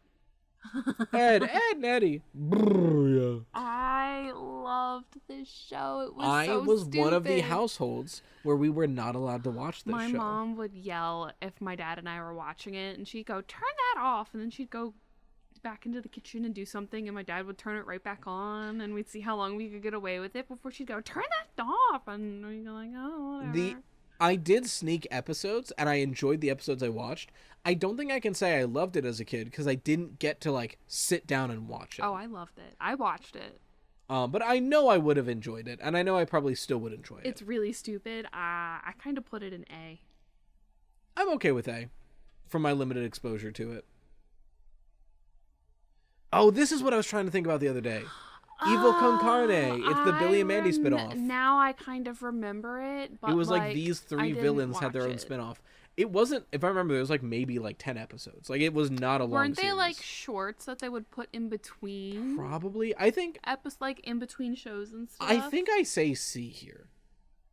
Ed and Eddie. Brr, yeah. I loved this show. It was I so was one of the stupid. households where we were not allowed to watch this My show. mom would yell if my dad and I were watching it, and she'd go, "Turn that off," and then she'd go back into the kitchen and do something, and my dad would turn it right back on, and we'd see how long we could get away with it before she'd go, "Turn that off," and we'd go like, "Oh, whatever." I did sneak episodes, and I enjoyed the episodes I watched. I don't think I can say I loved it as a kid because I didn't get to like sit down and watch it. Oh, I loved it. I watched it. But I know I would have enjoyed it, and I know I probably still would enjoy it. It's really stupid. I kind of put it in A. I'm okay with A, from my limited exposure to it. Oh, this is what I was trying to think about the other day. Evil Con Carne. It's the Billy and Mandy spinoff. Now I kind of remember it, but It was like these I three didn't villains had their watch own it. spinoff. It wasn't, if I remember, there was like maybe like 10 episodes. Like it was not a long Weren't they series. like shorts that they would put in between Probably. I think like in between shows and stuff? I think I say C here.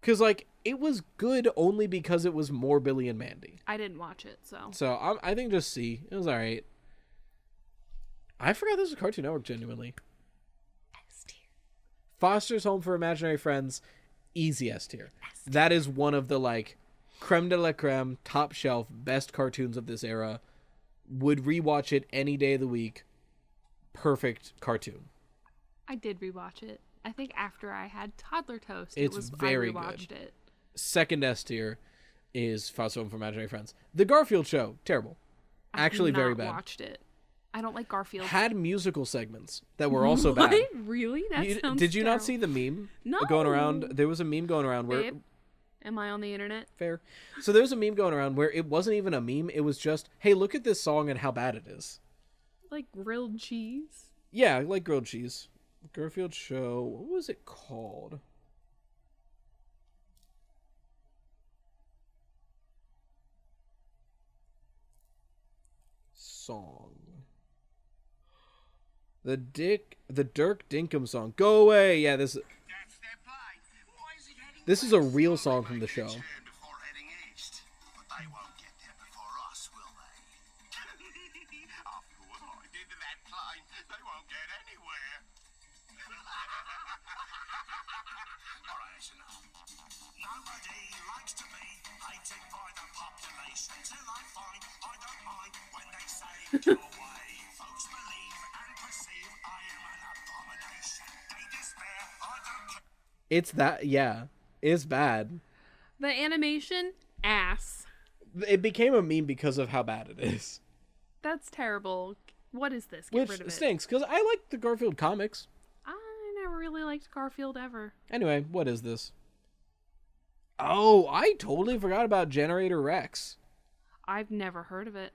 Because like it was good only because it was more Billy and Mandy. I didn't watch it, so So I think just C. It was alright. I forgot this was Cartoon Network genuinely. Foster's Home for Imaginary Friends, easy S tier. That is one of the like creme de la creme, top shelf, best cartoons of this era. Would rewatch it any day of the week. Perfect cartoon. I did rewatch it. I think after I had Toddler Toast, It's very I rewatched good. it. Second S tier is Foster's Home for Imaginary Friends. The Garfield Show, terrible. Actually, very bad. I watched it. I don't like Garfield. Had musical segments that were also bad. What? Really? That sounds Did you not terrible. see the meme No. going around? There was a meme going around where Babe, am I on the internet? fair. So there was a meme going around where it wasn't even a meme. It was just, hey, look at this song and how bad it is. Like grilled cheese? Yeah, like grilled cheese. Garfield Show. What was it called? Song. The Dirk Dinkum song. Go away. Yeah, this That's their plane. Why is it heading is a real song from the show. turn before heading east? But they won't get there before us, will they? After what I did to that plane, they won't get anywhere. All right, that's enough. Nobody likes to be hated by the population till I find I don't mind when they say go away. Folks believe and perceive I am an abomination. They despair, I don't care. It's that, yeah. It's bad. The animation, ass. It became a meme because of how bad it is. That's terrible. What is this? Get rid of Which it. stinks, because I like the Garfield comics. I never really liked Garfield ever. Anyway, what is this? Oh, I totally forgot about Generator Rex. I've never heard of it.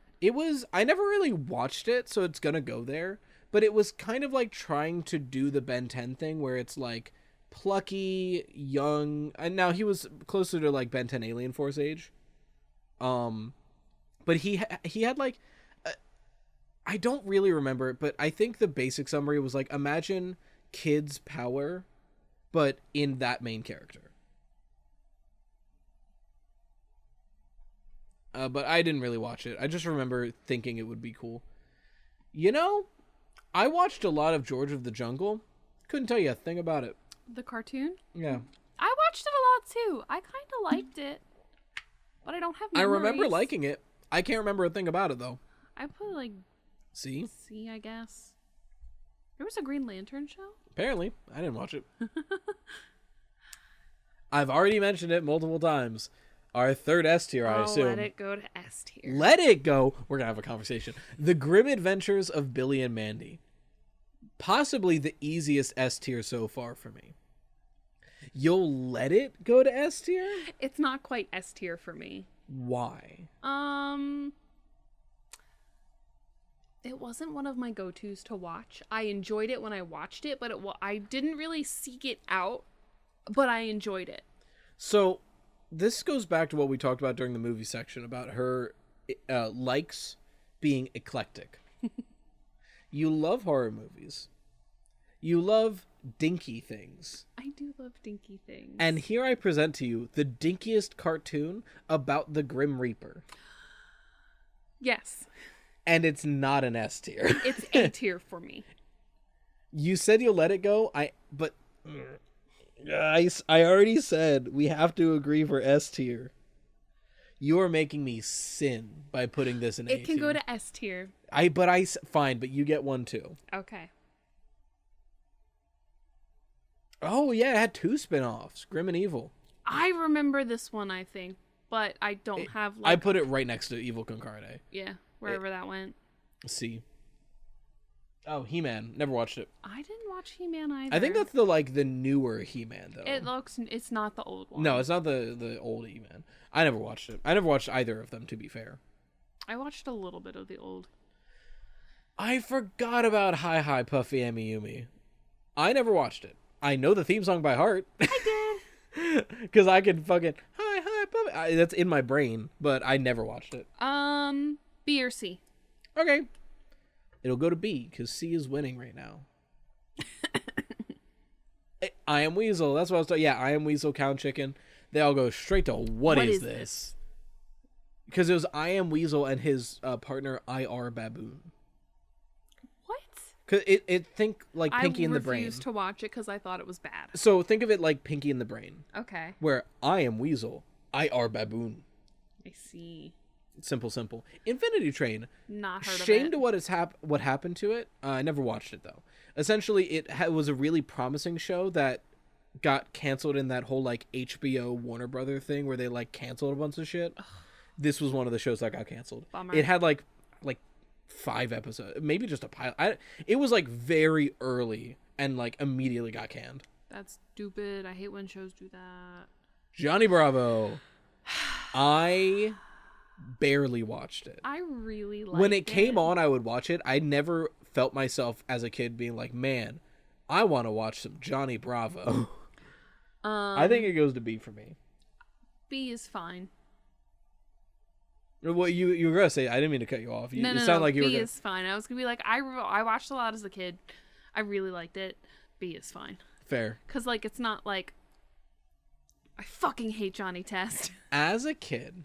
I never really watched it, so it's gonna go there. But it was kind of like trying to do the Ben 10 thing where it's like plucky, young, and now he was closer to like Ben 10 Alien Force age. But he had like, I don't really remember it, but I think the basic summary was like, imagine kids' power, but in that main character. But I didn't really watch it. I just remember thinking it would be cool. You know, I watched a lot of George of the Jungle. Couldn't tell you a thing about it. The cartoon? Yeah. I watched it a lot too. I kind of liked it. But I don't have I memories. remember liking it. I can't remember a thing about it, though. I put like See? C, I guess. There was a Green Lantern show? Apparently. I didn't watch it. I've already mentioned it multiple times. Our third S tier, I assume. Let it go to S tier. Let it go. We're going to have a conversation. The Grim Adventures of Billy and Mandy. Possibly the easiest S tier so far for me. You'll let it go to S tier? It's not quite S tier for me. Why? It wasn't one of my go-tos to watch. I enjoyed it when I watched it, but I didn't really seek it out, but I enjoyed it. So, this goes back to what we talked about during the movie section about her likes being eclectic. You love horror movies. You love dinky things. I do love dinky things. And here I present to you the dinkiest cartoon about the Grim Reaper. Yes. And it's not an S tier. It's A tier for me. You said you'll let it go. I already said we have to agree for S tier. You are making me sin by putting this in A tier. It can go to S tier. Fine, but you get one too. Okay. Oh yeah, it had 2 spin-offs, Grim and Evil. I remember this one, I think, but I don't have I put it right next to Evil Con Carne. Yeah, wherever that went. See. Oh, He-Man. Never watched it. I didn't watch He-Man either. I think that's the newer He-Man though. It's not the old one. No, it's not the old He-Man. I never watched it. I never watched either of them, to be fair. I watched a little bit of the old. I forgot about Hi Hi Puffy Amiyumi. I never watched it. I know the theme song by heart. I did. Because I can fucking Hi Hi Puffy. That's in my brain, but I never watched it. B or C. Okay. It'll go to B, because C is winning right now. I Am Weasel. That's what I was talking. Yeah, I Am Weasel, Count Chicken. They all go straight to what is this? Because it was I Am Weasel and his partner IR Baboon. What? Cause it think like Pinky in the Brain. I refused to watch it because I thought it was bad. So think of it like Pinky in the Brain. Okay. Where I Am Weasel, IR Baboon. I see. Simple. Infinity Train. Not heard of it. Shame to what happened to it. I never watched it though. Essentially, it was a really promising show that got canceled in that whole like HBO Warner Brother thing where they like canceled a bunch of shit. Ugh. This was one of the shows that got canceled. Bummer. It had like 5 episodes, maybe just a pilot. It was like very early and like immediately got canned. That's stupid. I hate when shows do that. Johnny Bravo. I barely watched it. I really liked it. When it came on, I would watch it. I never felt myself as a kid being like, man, I want to watch some Johnny Bravo. I think it goes to B for me. B is fine. What you were gonna say? I didn't mean to cut you off. No, it sounded like you B were. B is fine. I was gonna be like, I watched a lot as a kid. I really liked it. B is fine. Fair. Cause like it's not like I fucking hate Johnny Test. As a kid,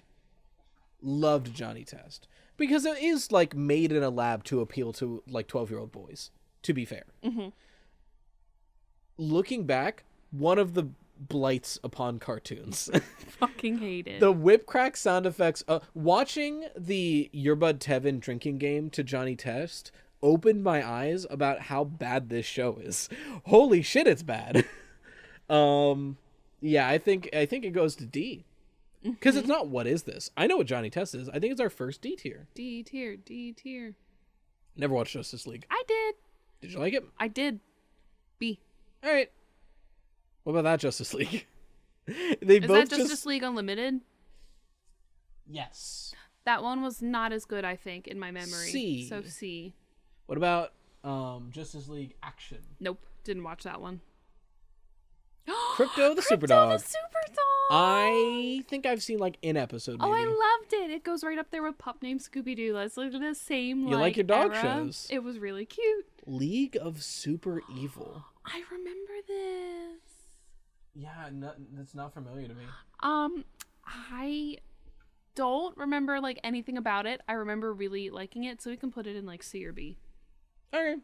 loved Johnny Test because it is like made in a lab to appeal to like 12-year-old boys. To be fair. Mm-hmm. Looking back, one of the blights upon cartoons. Fucking hate it. The whip crack sound effects. Watching the Yerbud Tevin drinking game to Johnny Test opened my eyes about how bad this show is. Holy shit, it's bad. Yeah, I think it goes to D. Because it's not what is this. I know what Johnny Test is. I think it's our first D tier. D tier, D tier. Never watched Justice League. I did. Did you like it? I did. B. All right. What about that Justice League? They Is both that Justice League Unlimited? Yes. That one was not as good, I think, in my memory. C. So C. What about Justice League Action? Nope, didn't watch that one. Crypto the Crypto Superdog. the Superdog. I think I've seen like in episode. Oh, Maybe. I loved it. It goes right up there with Pup Named Scooby-Doo. Let's look at the same. You like your dog era. shows. It was really cute. League of Super Evil. I remember this. Yeah, that's not familiar to me. I don't remember like anything about it. I remember really liking it, so we can put it in like C or B. Okay,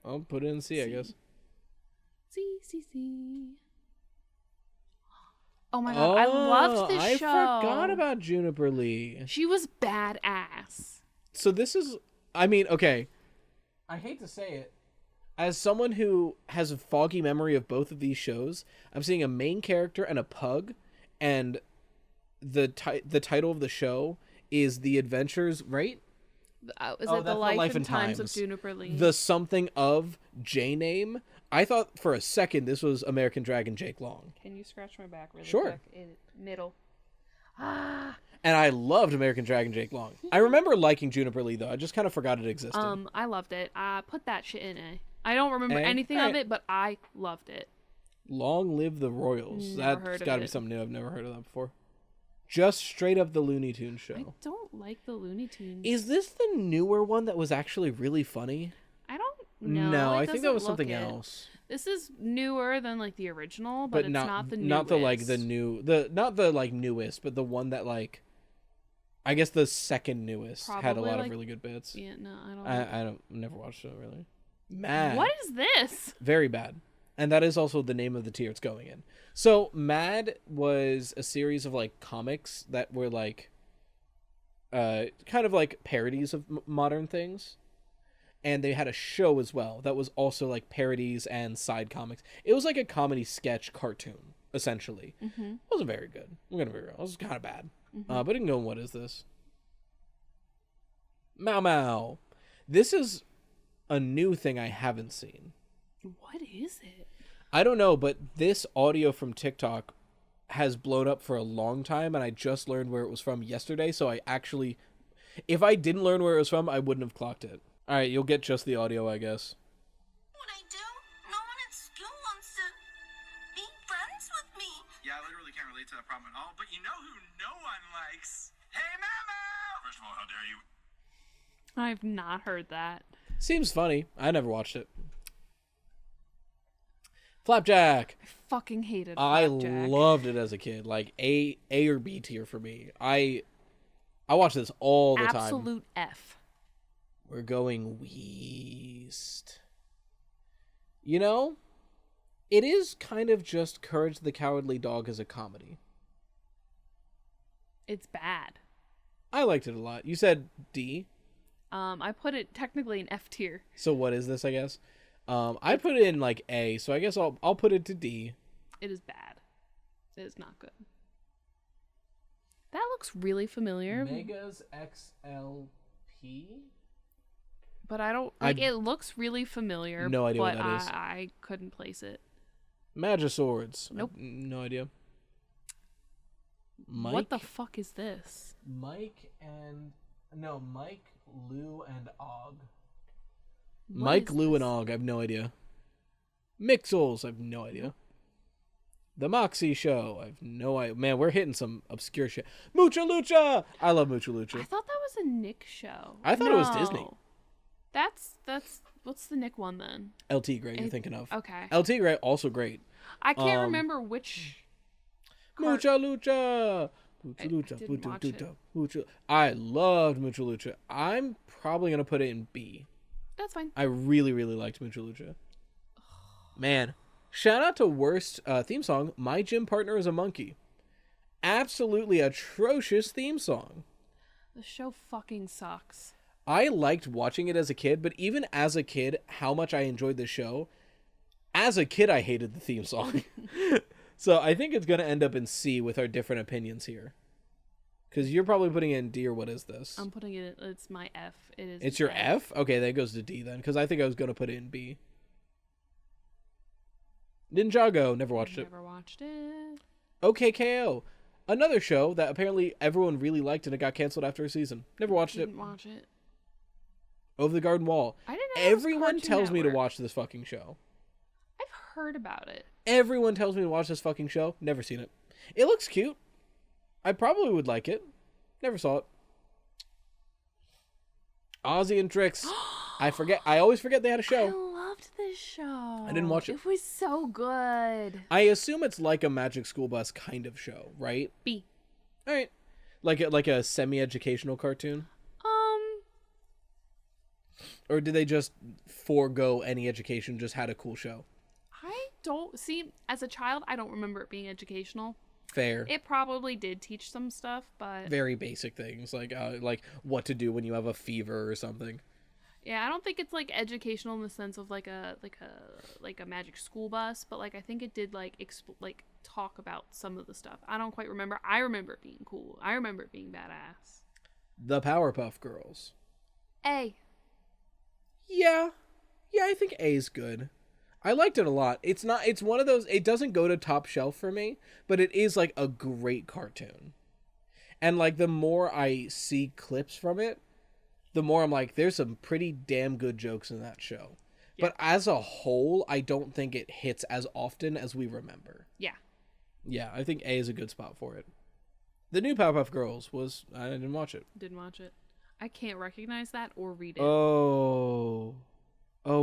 I'll put it in C, I guess. C, C, C. Oh my god, I loved this show. I forgot about Juniper Lee. She was badass. So this is, I mean, okay. I hate to say it. As someone who has a foggy memory of both of these shows, I'm seeing a main character and a pug, and the title of the show is The Adventures, right? Is Oh, it the that's life and times of Juniper Lee? The something of J name. I thought for a second this was American Dragon Jake Long. Can you scratch my back really Sure. quick? Middle. And I loved American Dragon Jake Long. I remember liking Juniper Lee, though. I just kind of forgot it existed. I loved it. Put that shit in A. I don't remember A? anything of Alright. it, but I loved it. Long Live the Royals. Never heard That's of got to be it. something new. I've never heard of that before. Just straight up the Looney Tunes show. I don't like the Looney Tunes. Is this the newer one that was actually really funny? I don't know. No, It I think that doesn't was look something it. else. This is newer than like the original, but it's not the newest. not the like the new not the like newest, but the one that like I guess the second newest had a Probably, lot like- of really good bits. Yeah, no, I don't. I don't never watched it really. Mad. What is this? Very bad. And that is also the name of the tier it's going in. So Mad was a series of like comics that were like kind of like parodies of modern things. And they had a show as well that was also like parodies and side comics. It was like a comedy sketch cartoon, essentially. Mm-hmm. It wasn't very good. I'm gonna be real. It was kind of bad. But it can go, what is this? Mau Mau. This is a new thing I haven't seen. What is it? I don't know, but this audio from TikTok has blown up for a long time, and I just learned where it was from yesterday, so I actually... If I didn't learn where it was from, I wouldn't have clocked it. Alright, you'll get just the audio, I guess. What I do? No one at school wants to be friends with me. Yeah, I literally can't relate to that problem at all. But you know who no one likes? Hey, Mama! First of all, how dare you? I've not heard that. Seems funny. I never watched it. Flapjack! I fucking hated I Flapjack. loved it as a kid. Like, A or B tier for me. I watch this all the time. Absolute F. We're going west. You know, it is kind of just Courage the Cowardly Dog as a comedy. It's bad. I liked it a lot. You said D, I put it technically in F tier. so what is this, I guess? I put it in like A, so I guess I'll put it to D. It is bad. It is not good. That looks really familiar, Megas XLP? but I don't like. It looks really familiar. No idea what but that is. I couldn't place it. Magiswords. Nope. No idea. Mike? What the fuck is this? Mike, Lou, and Og. What Mike, is Lou, and this? Og. I have no idea. Mixels. I have no idea. The Moxie Show. I have no idea. Man, we're hitting some obscure shit. Mucha Lucha. I love Mucha I Lucha. thought that was a Nick show. I thought it was Disney. That's what's the Nick one then? LT Gray. You're thinking of. Okay. LT Gray also great. I can't remember which. Mucha Lucha. Mucha I Lucha. didn't Mucha watch Lucha. it. Mucha. I loved Mucha Lucha. I'm probably gonna put it in B. That's fine. I really, really liked Mucha Lucha. Man, shout out to worst theme song. My gym partner is a monkey. Absolutely atrocious theme song. The show fucking sucks. I liked watching it as a kid, but even as a kid, how much I enjoyed the show. As a kid, I hated the theme song. So I think it's going to end up in C with our different opinions here. Because you're probably putting it in D, or what is this? I'm putting it. It's my F. It is. It's your F? Okay, that goes to D then. Because I think I was going to put it in B. Ninjago. Never watched it. Never watched it. OKKO. Another show that apparently everyone really liked and it got canceled after a season. Never watched it. Didn't watch it. Over the Garden Wall. I didn't know it was Everyone Cartoon tells me to Network. watch this fucking show. I've heard about it. Everyone tells me to watch this fucking show. Never seen it. It looks cute. I probably would like it. Never saw it. Ozzy and Trix. I always forget they had a I show. loved this show. I didn't watch it. It was so good. I assume it's like a Magic School Bus kind of show, right? B. All right. Like a semi-educational cartoon? Or did they just forego any education, just had a cool show? I don't see. As a child, I don't remember it being educational. Fair. It probably did teach some stuff, but Very basic things, like what to do when you have a fever or something. yeah, I don't think it's like educational in the sense of like a Magic School Bus, but like I think it did like talk about some of the stuff. I don't quite remember. I remember it being cool. I remember it being badass. The Powerpuff Girls. A. Yeah, I think A's good. I liked it a lot. It's one of those, it doesn't go to top shelf for me, but it is like a great cartoon. And like the more I see clips from it, the more I'm like, there's some pretty damn good jokes in that show. Yeah. But as a whole, I don't think it hits as often as we remember. Yeah. Yeah, I think A is a good spot for it. The new Powerpuff Girls I didn't watch it. Didn't watch it. I can't recognize that or read it. Oh,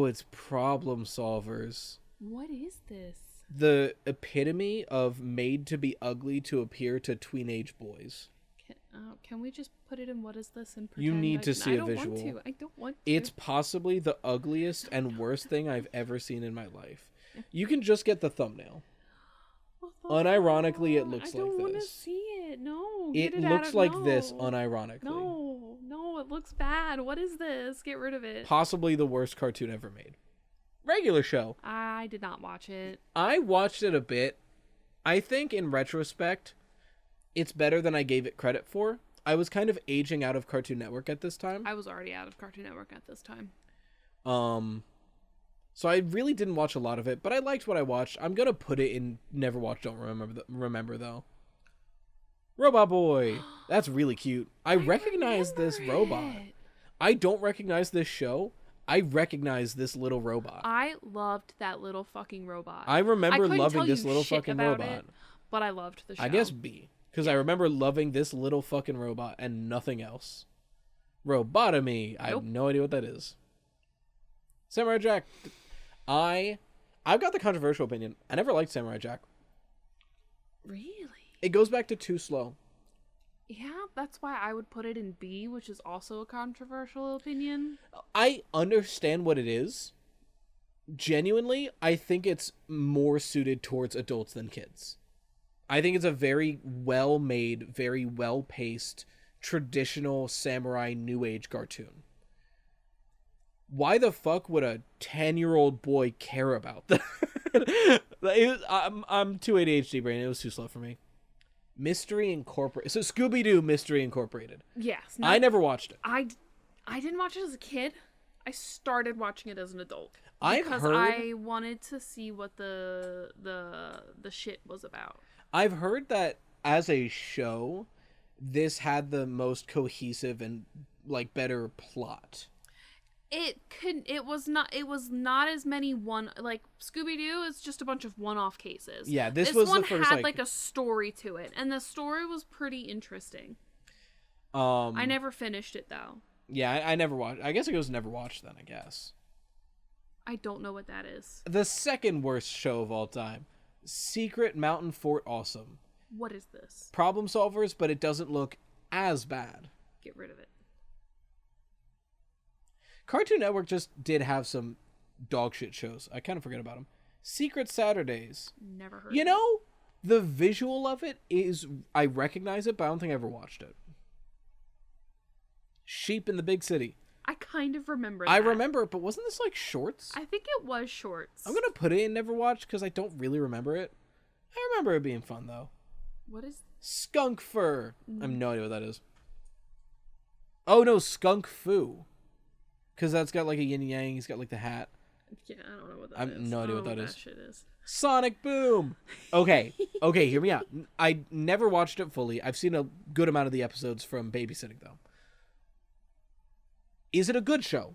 it's Problem Solvers. What is this? The epitome of made to be ugly to appear to teenage boys. Can we just put it in what is this and You pretend need to see a I visual. don't want to. It's possibly the ugliest and worst thing I've ever seen in my life. You can just get the thumbnail. Unironically, it looks I like don't want to this. see it. No. It get looks out of, like no. this unironically. No, it looks bad. What is this? Get rid of it. Possibly the worst cartoon ever made. Regular show. I did not watch it. I watched it a bit. I think in retrospect, it's better than I gave it credit for. I was kind of aging out of Cartoon Network at this time. I was already out of Cartoon Network at this time. So I really didn't watch a lot of it, but I liked what I watched. I'm gonna put it in never watch, don't remember though. Robot Boy. That's really cute. I recognize this robot. It. I don't recognize this show. I recognize this little robot. I loved that little fucking robot. I remember couldn't loving tell this you little shit fucking about robot. it, but I loved the show. I guess B. Because I remember loving this little fucking robot and nothing else. Robotomy. I have no idea what that is. Samurai Jack. I've got the controversial opinion. I never liked Samurai Jack. Really? It goes back to too slow. Yeah, that's why I would put it in B, which is also a controversial opinion. I understand what it is. Genuinely, I think it's more suited towards adults than kids. I think it's a very well-made, very well-paced, traditional samurai new age cartoon. Why the fuck would a 10-year-old boy care about that? I'm too ADHD brain. It was too slow for me. Mystery Incorporated. So Scooby-Doo Mystery Incorporated. Yes. I never watched it. I didn't watch it as a kid. I started watching it as an adult. I've because heard- I wanted to see what the shit was about. I've heard that as a show, this had the most cohesive and like better plot. It was not as many Scooby-Doo is just a bunch of one-off cases. Yeah, this this was one the first had like a story to it, and the story was pretty interesting. I I never finished it though. Yeah, I never watched. I guess it goes never watched then, I guess. I don't know what that is. The second worst show of all time. Secret Mountain Fort Awesome. What is this? Problem solvers, but it doesn't look as bad. Get rid of it. Cartoon Network just did have some dog shit shows. I kind of forget about them. Secret Saturdays. Never heard. You of know, the visual of it is, I recognize it, but I don't think I ever watched it. Sheep in the Big City. I kind of remember. I that. remember it, but wasn't this like shorts? I think it was shorts. I'm gonna put it in never watched because I don't really remember it. I remember it being fun though. What is Skunk Fur. I have no idea what that is. Oh no, Skunk Fu. Because that's got like a yin yang. He's got like the hat. Yeah, I don't know what that I have no idea what that is. That shit is. Sonic Boom. Okay, hear me out. I never watched it fully. I've seen a good amount of the episodes from babysitting though. Is it a good show?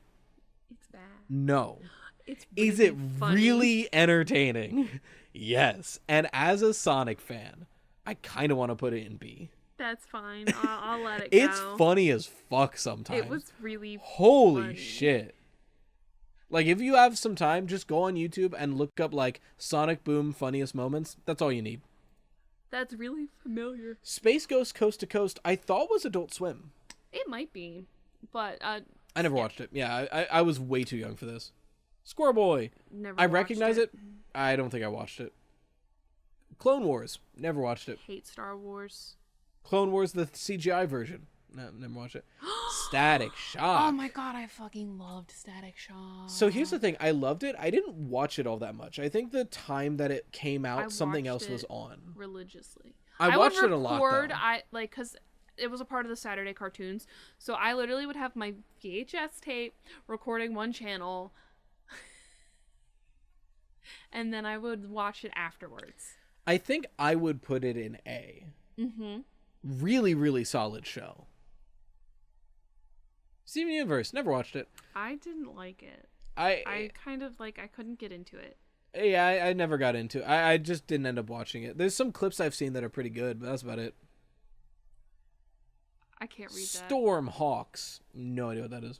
It's bad. No. It's really Is it funny. really entertaining? Yes. And as a Sonic fan, I kind of want to put it in B. That's fine. I'll let it go. It's funny as fuck sometimes. It was really Holy funny. shit. Like, if you have some time, just go on YouTube and look up, like, Sonic Boom funniest moments. That's all you need. That's really familiar. Space Ghost Coast to Coast, I thought was Adult Swim. It might be, but I never watched it. Yeah, I was way too young for this. Squirrel Boy. never. I watched recognize it. I don't think I watched it. Clone Wars. Never watched it. Hate Star Wars. Clone Wars, the CGI version. No, never watched it. Static Shock. Oh my god, I fucking loved Static Shock. So here's the thing. I loved it. I didn't watch it all that much. I think the time that it came I out, something watched else was it on. religiously. I watched would it a lot, record, though. because it was a part of the Saturday cartoons. So I literally would have my VHS tape recording one channel, and then I would watch it afterwards. I think I would put it in A. Mm-hmm. Really, really solid show. Steven Universe. Never watched it. I didn't like it. I kind of I couldn't get into it. Yeah, I never got into it. I just didn't end up watching it. There's some clips I've seen that are pretty good, but that's about it. I can't read that. Storm Hawks. No idea what that is.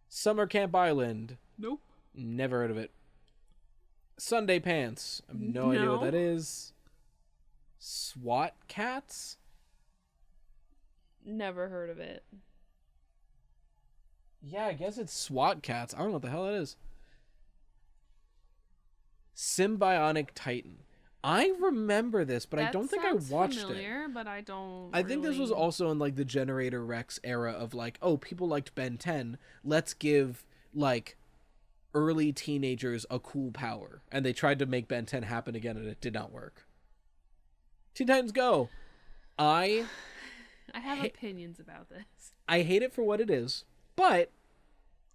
Summer Camp Island. Nope. Never heard of it. Sunday Pants. I have no idea what No. that is. SWAT Cats? Never heard of it. Yeah, I guess it's SWAT Cats. I don't know what the hell that is. Symbionic Titan. I remember this, but I don't think I watched familiar, it. But I don't. I think this was really- also in like the Generator Rex era of like, oh, people liked Ben 10. Let's give like early teenagers a cool power. And they tried to make Ben 10 happen again, and it did not work. Teen Titans Go. I have opinions about this. I hate it for what it is, but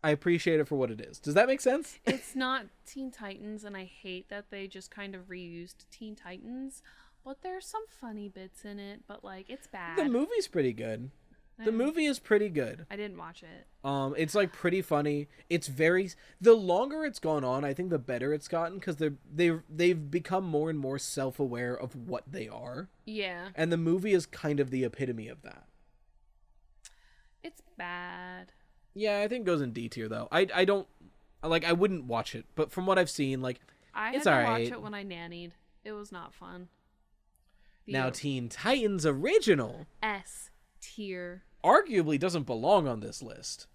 I appreciate it for what it is. Does that make sense? It's not Teen Titans, and I hate that they just kind of reused Teen Titans. But there's some funny bits in it, but like it's bad. The movie's pretty good. The movie is pretty good. I didn't watch it. It's like pretty funny. It's very. The longer it's gone on, I think the better it's gotten because they've become more and more self-aware of what they are. Yeah, And the movie is kind of the epitome of that. it's bad. Yeah, I think it goes in D tier though. I don't like. I wouldn't watch it, but from what I've seen, like I it's had to alright. watch it when I nannied. It was not fun. Now Teen Titans Original S tier. arguably doesn't belong on this list.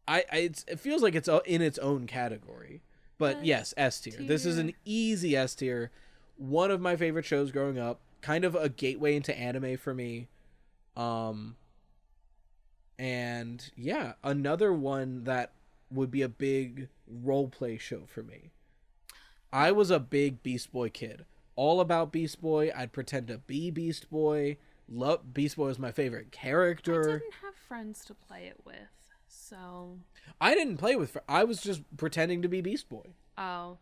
It feels like it's in its own category, but yes, S tier. This is an easy S tier. One of my favorite shows growing up, kind of a gateway into anime for me. And yeah, another one that would be a big role play show for me. I was a big Beast Boy kid. All about Beast Boy. I'd pretend to be Beast Boy. Love Beast Boy was my favorite I character. didn't have friends to play it with, so. I didn't play with I was just pretending to be Beast Boy. Oh,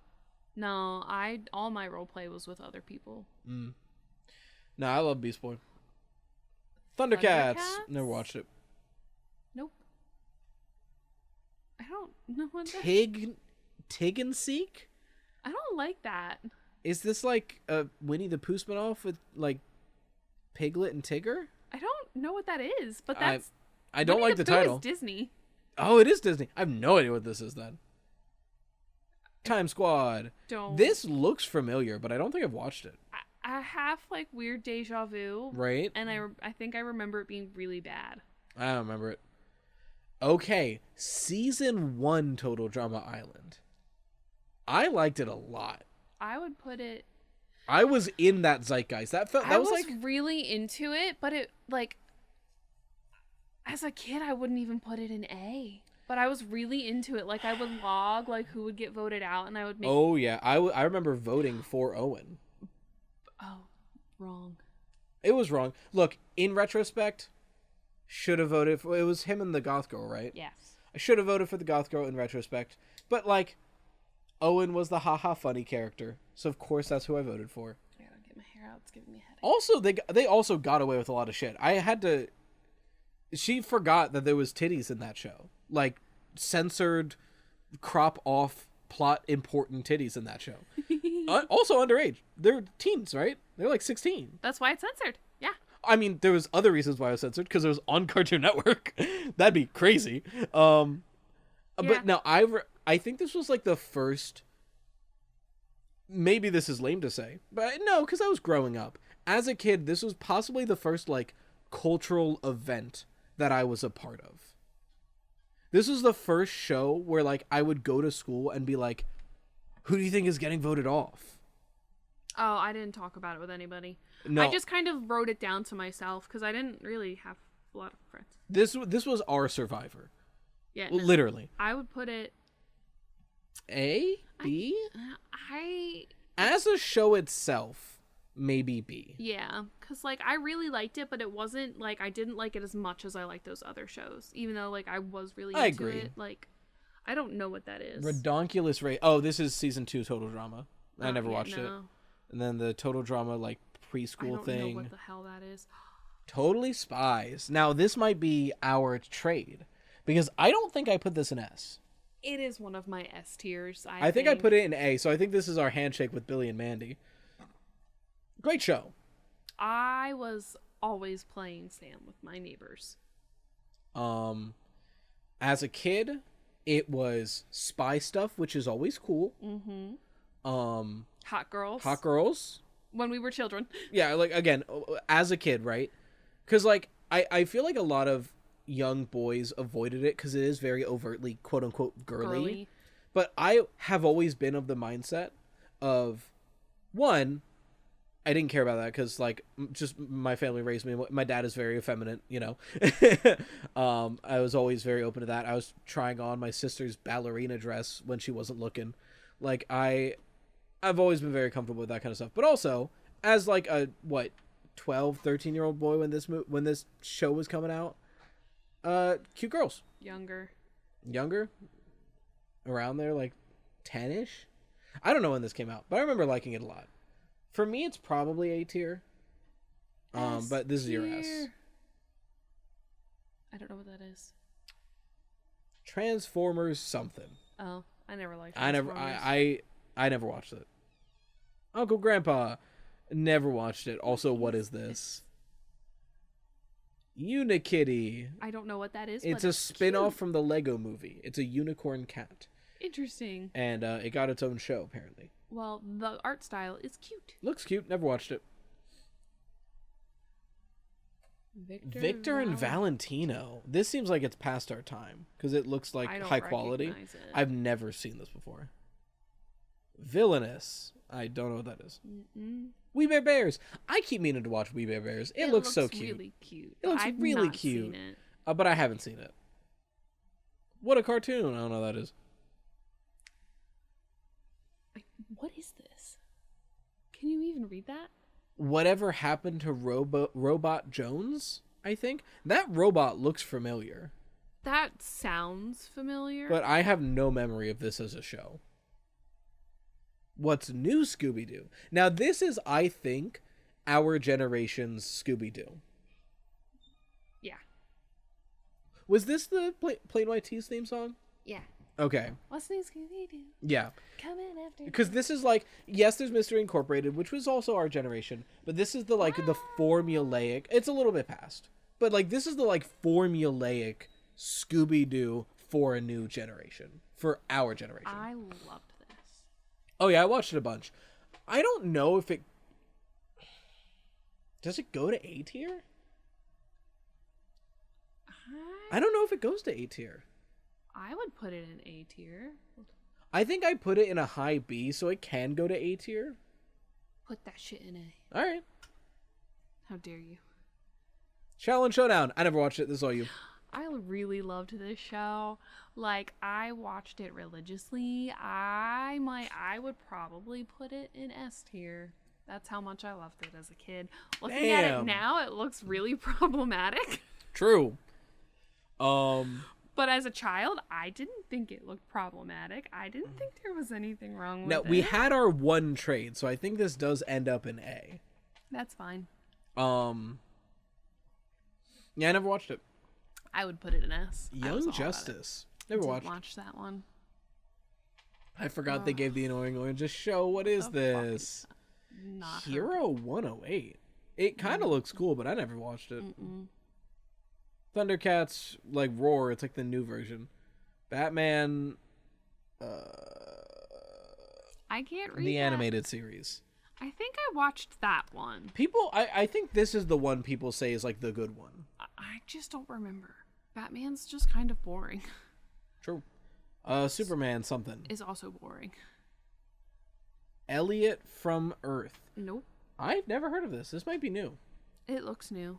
no! All my roleplay was with other people. No, I love Beast Boy. Thundercats. Never watched it. Nope. I don't know what that. Tig and Seek? I don't like that. Is this like a Winnie the Pooh spinoff with like Piglet and Tigger? I don't know what that is, but that's. I don't Winnie like the Pooh is title. Disney. Oh, it is Disney. I have no idea what this is then. Time Squad. Don't. This looks familiar, but I don't think I've watched it. I have like weird deja vu. Right? And I think I remember it being really bad. I don't remember it. Okay, season 1 Total Drama Island. I liked it a lot. I would put it. I was in that zeitgeist. That was like really into it, but it like. As a kid, I wouldn't even put it in A. But I was really into it. Like I would log like who would get voted out, and I would make. Oh yeah, I remember voting for Owen. Oh, Wrong. It was wrong. Look, in retrospect, should have voted for... It was him and the goth girl, right? Yes. I should have voted for the goth girl in retrospect. But, like, Owen was the haha funny character. So, of course, that's who I voted for. I gotta get my hair out. It's giving me a headache. Also, they also got away with a lot of shit. I had to... She forgot that there was titties in that show. Like, censored, crop off, plot important titties in that show. Also underage. They're teens, right? They're like 16. That's why it's censored. Yeah. I mean, there was other reasons why it was censored, because it was on Cartoon Network. That'd be crazy. But no, I think this was like the first... Maybe this is lame to say, but no, because I was growing up. As a kid, this was possibly the first, like, cultural event that I was a part of. This was the first show where, like, I would go to school and be like, who do you think is getting voted off? Oh, I didn't talk about it with anybody. No. I just kind of wrote it down to myself because I didn't really have a lot of friends. This was our Survivor. Yeah. No. Literally. I would put it... A? B? I... As a show itself, maybe B. Yeah, because, like, I really liked it, but it wasn't, like, I didn't like it as much as I liked those other shows. Even though, like, I was really into agree. it. Like, I don't know what that is. Redonkulous Ray. Oh, this is season 2 Total Drama. I never yeah, watched it. no. And then the Total Drama, like, I preschool don't thing. know what the hell that is. Totally Spies. Now, this might be our trade. Because I don't think I put this in S. It is one of my S tiers, I think I put it in A, so I think this is our handshake with Billy and Mandy. Great show. I was always playing Sam with my neighbors. As a kid, it was spy stuff, which is always cool. Mm-hmm. Hot Hot girls. girls. When we were children. Yeah, like, again, as a kid, right? Because, like, I feel like a lot of young boys avoided it because it is very overtly quote-unquote girly. But I have always been of the mindset of, one, I didn't care about that because, like, just my family raised me. My dad is very effeminate, you know. I was always very open to that. I was trying on my sister's ballerina dress when she wasn't looking. Like, I've always been very comfortable with that kind of stuff. But also, as, like, a, 12, 13-year-old boy when this show was coming out, cute girls. Younger. Around there, like 10-ish. I don't know when this came out, but I remember liking it a lot. For me, it's probably A tier. But this is your S. I don't know what that is. Transformers something. Oh, I never liked I never watched it. Uncle Grandpa never watched it. Also, what is this? Unikitty. I don't know what that is. It's but a spin-off from the Lego movie. It's a unicorn cat. Interesting. And it got its own show, apparently. Well, the art style is cute. Looks cute. Never watched it. Victor and Valentino. This seems like it's past our time because it looks like I don't high quality. recognize it. I've never seen this before. Villainous. I don't know what that is. Mm-mm. We Bare Bears. I keep meaning to watch We Bare Bears. It looks so cute. Really cute. It looks I've really not cute. Seen it. But I haven't seen it. What a cartoon. I don't know what that is. What is this? Can you even read that? Whatever happened to Robot Jones, I think? That robot looks familiar. That sounds familiar. But I have no memory of this as a show. What's new, Scooby-Doo? Now, this is, I think, our generation's Scooby-Doo. Yeah. Was this the Plain White T's theme song? Yeah. Okay. What's new, Scooby-Doo? Yeah. Coming after. Because this is like, yes, there's Mystery Incorporated, which was also our generation, but this is the, like, the formulaic, it's a little bit past, but, like, this is the, like, formulaic Scooby-Doo for a new generation. For our generation. I loved this. Oh, yeah, I watched it a bunch. I don't know if it... Does it go to A tier? I don't know if it goes to A tier. I would put it in A tier. I think I put it in a high B, so it can go to A tier. Put that shit in A. All right. How dare you? Shaolin Showdown. I never watched it. This is all you. I really loved this show. Like, I watched it religiously. I would probably put it in S tier. That's how much I loved it as a kid. Looking at it Damn. now, it looks really problematic. True. But as a child, I didn't think it looked problematic. I didn't think there was anything wrong with it. Now, we had our one trade, so I think this does end up in A. That's fine. Yeah, I never watched it. I would put it in S. That was Young all about it. Justice. Never Didn't watched. watch that one. I forgot they gave the annoying orange a show. What is The fuck this? Not heard. Hero 108. It kind of looks cool, but I never watched it. Thundercats, like Roar, it's like the new version. Batman, I can't read the that. animated series. I think I watched that one. People, I think this is the one people say is like the good one. I just don't remember. Batman's just kind of boring. True. Superman something. Is also boring. Elliot from Earth. Nope. I've never heard of this. This might be new. It looks new.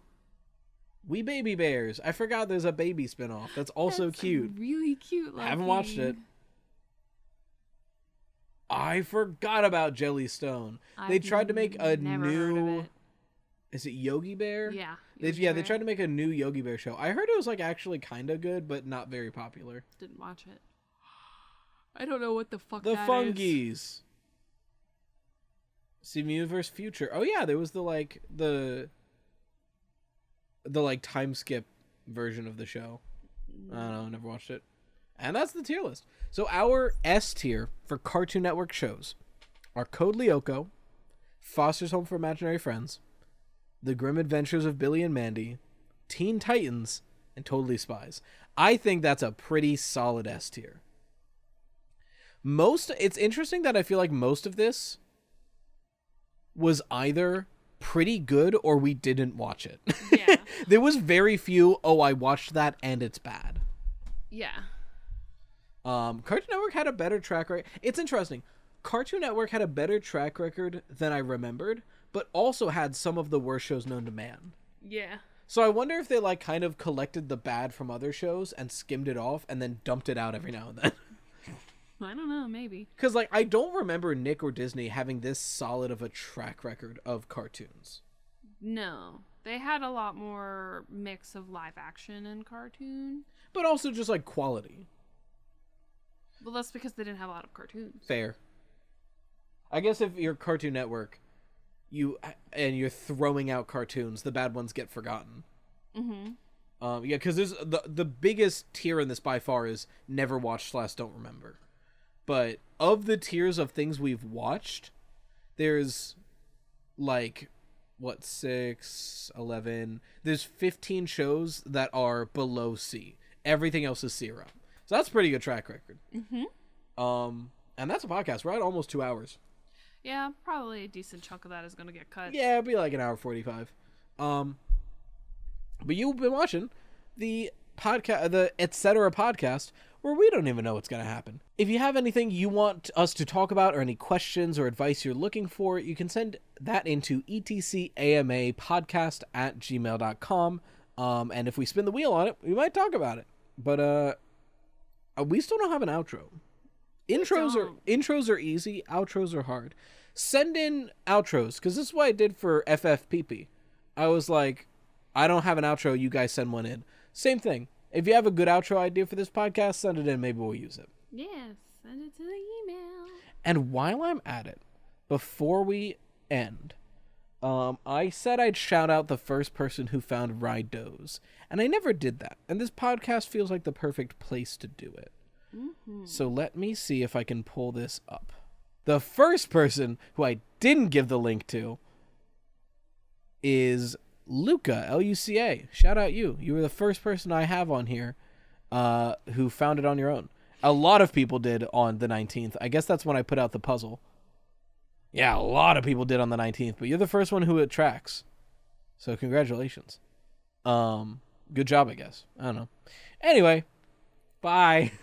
We Baby Bears. I forgot there's a baby spinoff. That's also That's cute. Really cute. I haven't watched it. I forgot about Jellystone. They tried to make a never heard of new. it. Is it Yogi Bear? Yeah. They tried to make a new Yogi Bear show. I heard it was like actually kind of good, but not very popular. Didn't watch it. I don't know what the fuck The that is. Fungies. Steven Universe Future. Oh yeah, there was the like time skip version of the show. I don't know, never watched it. And that's the tier list. So our S tier for Cartoon Network shows are Code Lyoko, Foster's Home for Imaginary Friends, The Grim Adventures of Billy and Mandy, Teen Titans, and Totally Spies. I think that's a pretty solid S tier. It's interesting that I feel like most of this was either pretty good or we didn't watch it. Yeah. There was very few, I watched that and it's bad. Yeah. Cartoon Network had a better track record. It's interesting. Cartoon Network had a better track record than I remembered, but also had some of the worst shows known to man. Yeah. So I wonder if they like kind of collected the bad from other shows and skimmed it off and then dumped it out every now and then. I don't know, maybe. Because like I don't remember Nick or Disney having this solid of a track record of cartoons. No. They had a lot more mix of live action and cartoon. But also just like quality. Well, that's because they didn't have a lot of cartoons. Fair. I guess if you're Cartoon Network, you're throwing out cartoons, the bad ones get forgotten. Yeah, because there's the biggest tier in this by far is never watched / don't remember. But of the tiers of things we've watched, there's like 6, 11. There's 15 shows that are below C. Everything else is 0. So that's a pretty good track record. And that's a podcast. We're at almost 2 hours. Yeah, probably a decent chunk of that is going to get cut. Yeah, it'd be like an hour 45. But you've been watching the podcast, the Etc. podcast, where we don't even know what's going to happen. If you have anything you want us to talk about or any questions or advice you're looking for, you can send that into etcamapodcast@gmail.com. And if we spin the wheel on it, we might talk about it. But we still don't have an outro. Intros are easy, outros are hard. Send in outros, because this is what I did for FFPP. I was like, I don't have an outro, you guys send one in. Same thing. If you have a good outro idea for this podcast, send it in, maybe we'll use it. Yes, send it to the email. And while I'm at it, before we end, I said I'd shout out the first person who found Ride Doze, and I never did that. And this podcast feels like the perfect place to do it. So let me see if I can pull this up. The first person who I didn't give the link to is Luca, Luca. Shout out you. You were the first person I have on here who found it on your own. A lot of people did on the 19th. I guess that's when I put out the puzzle. Yeah, a lot of people did on the 19th, but you're the first one who it tracks. So congratulations. Good job, I guess. I don't know. Anyway, bye.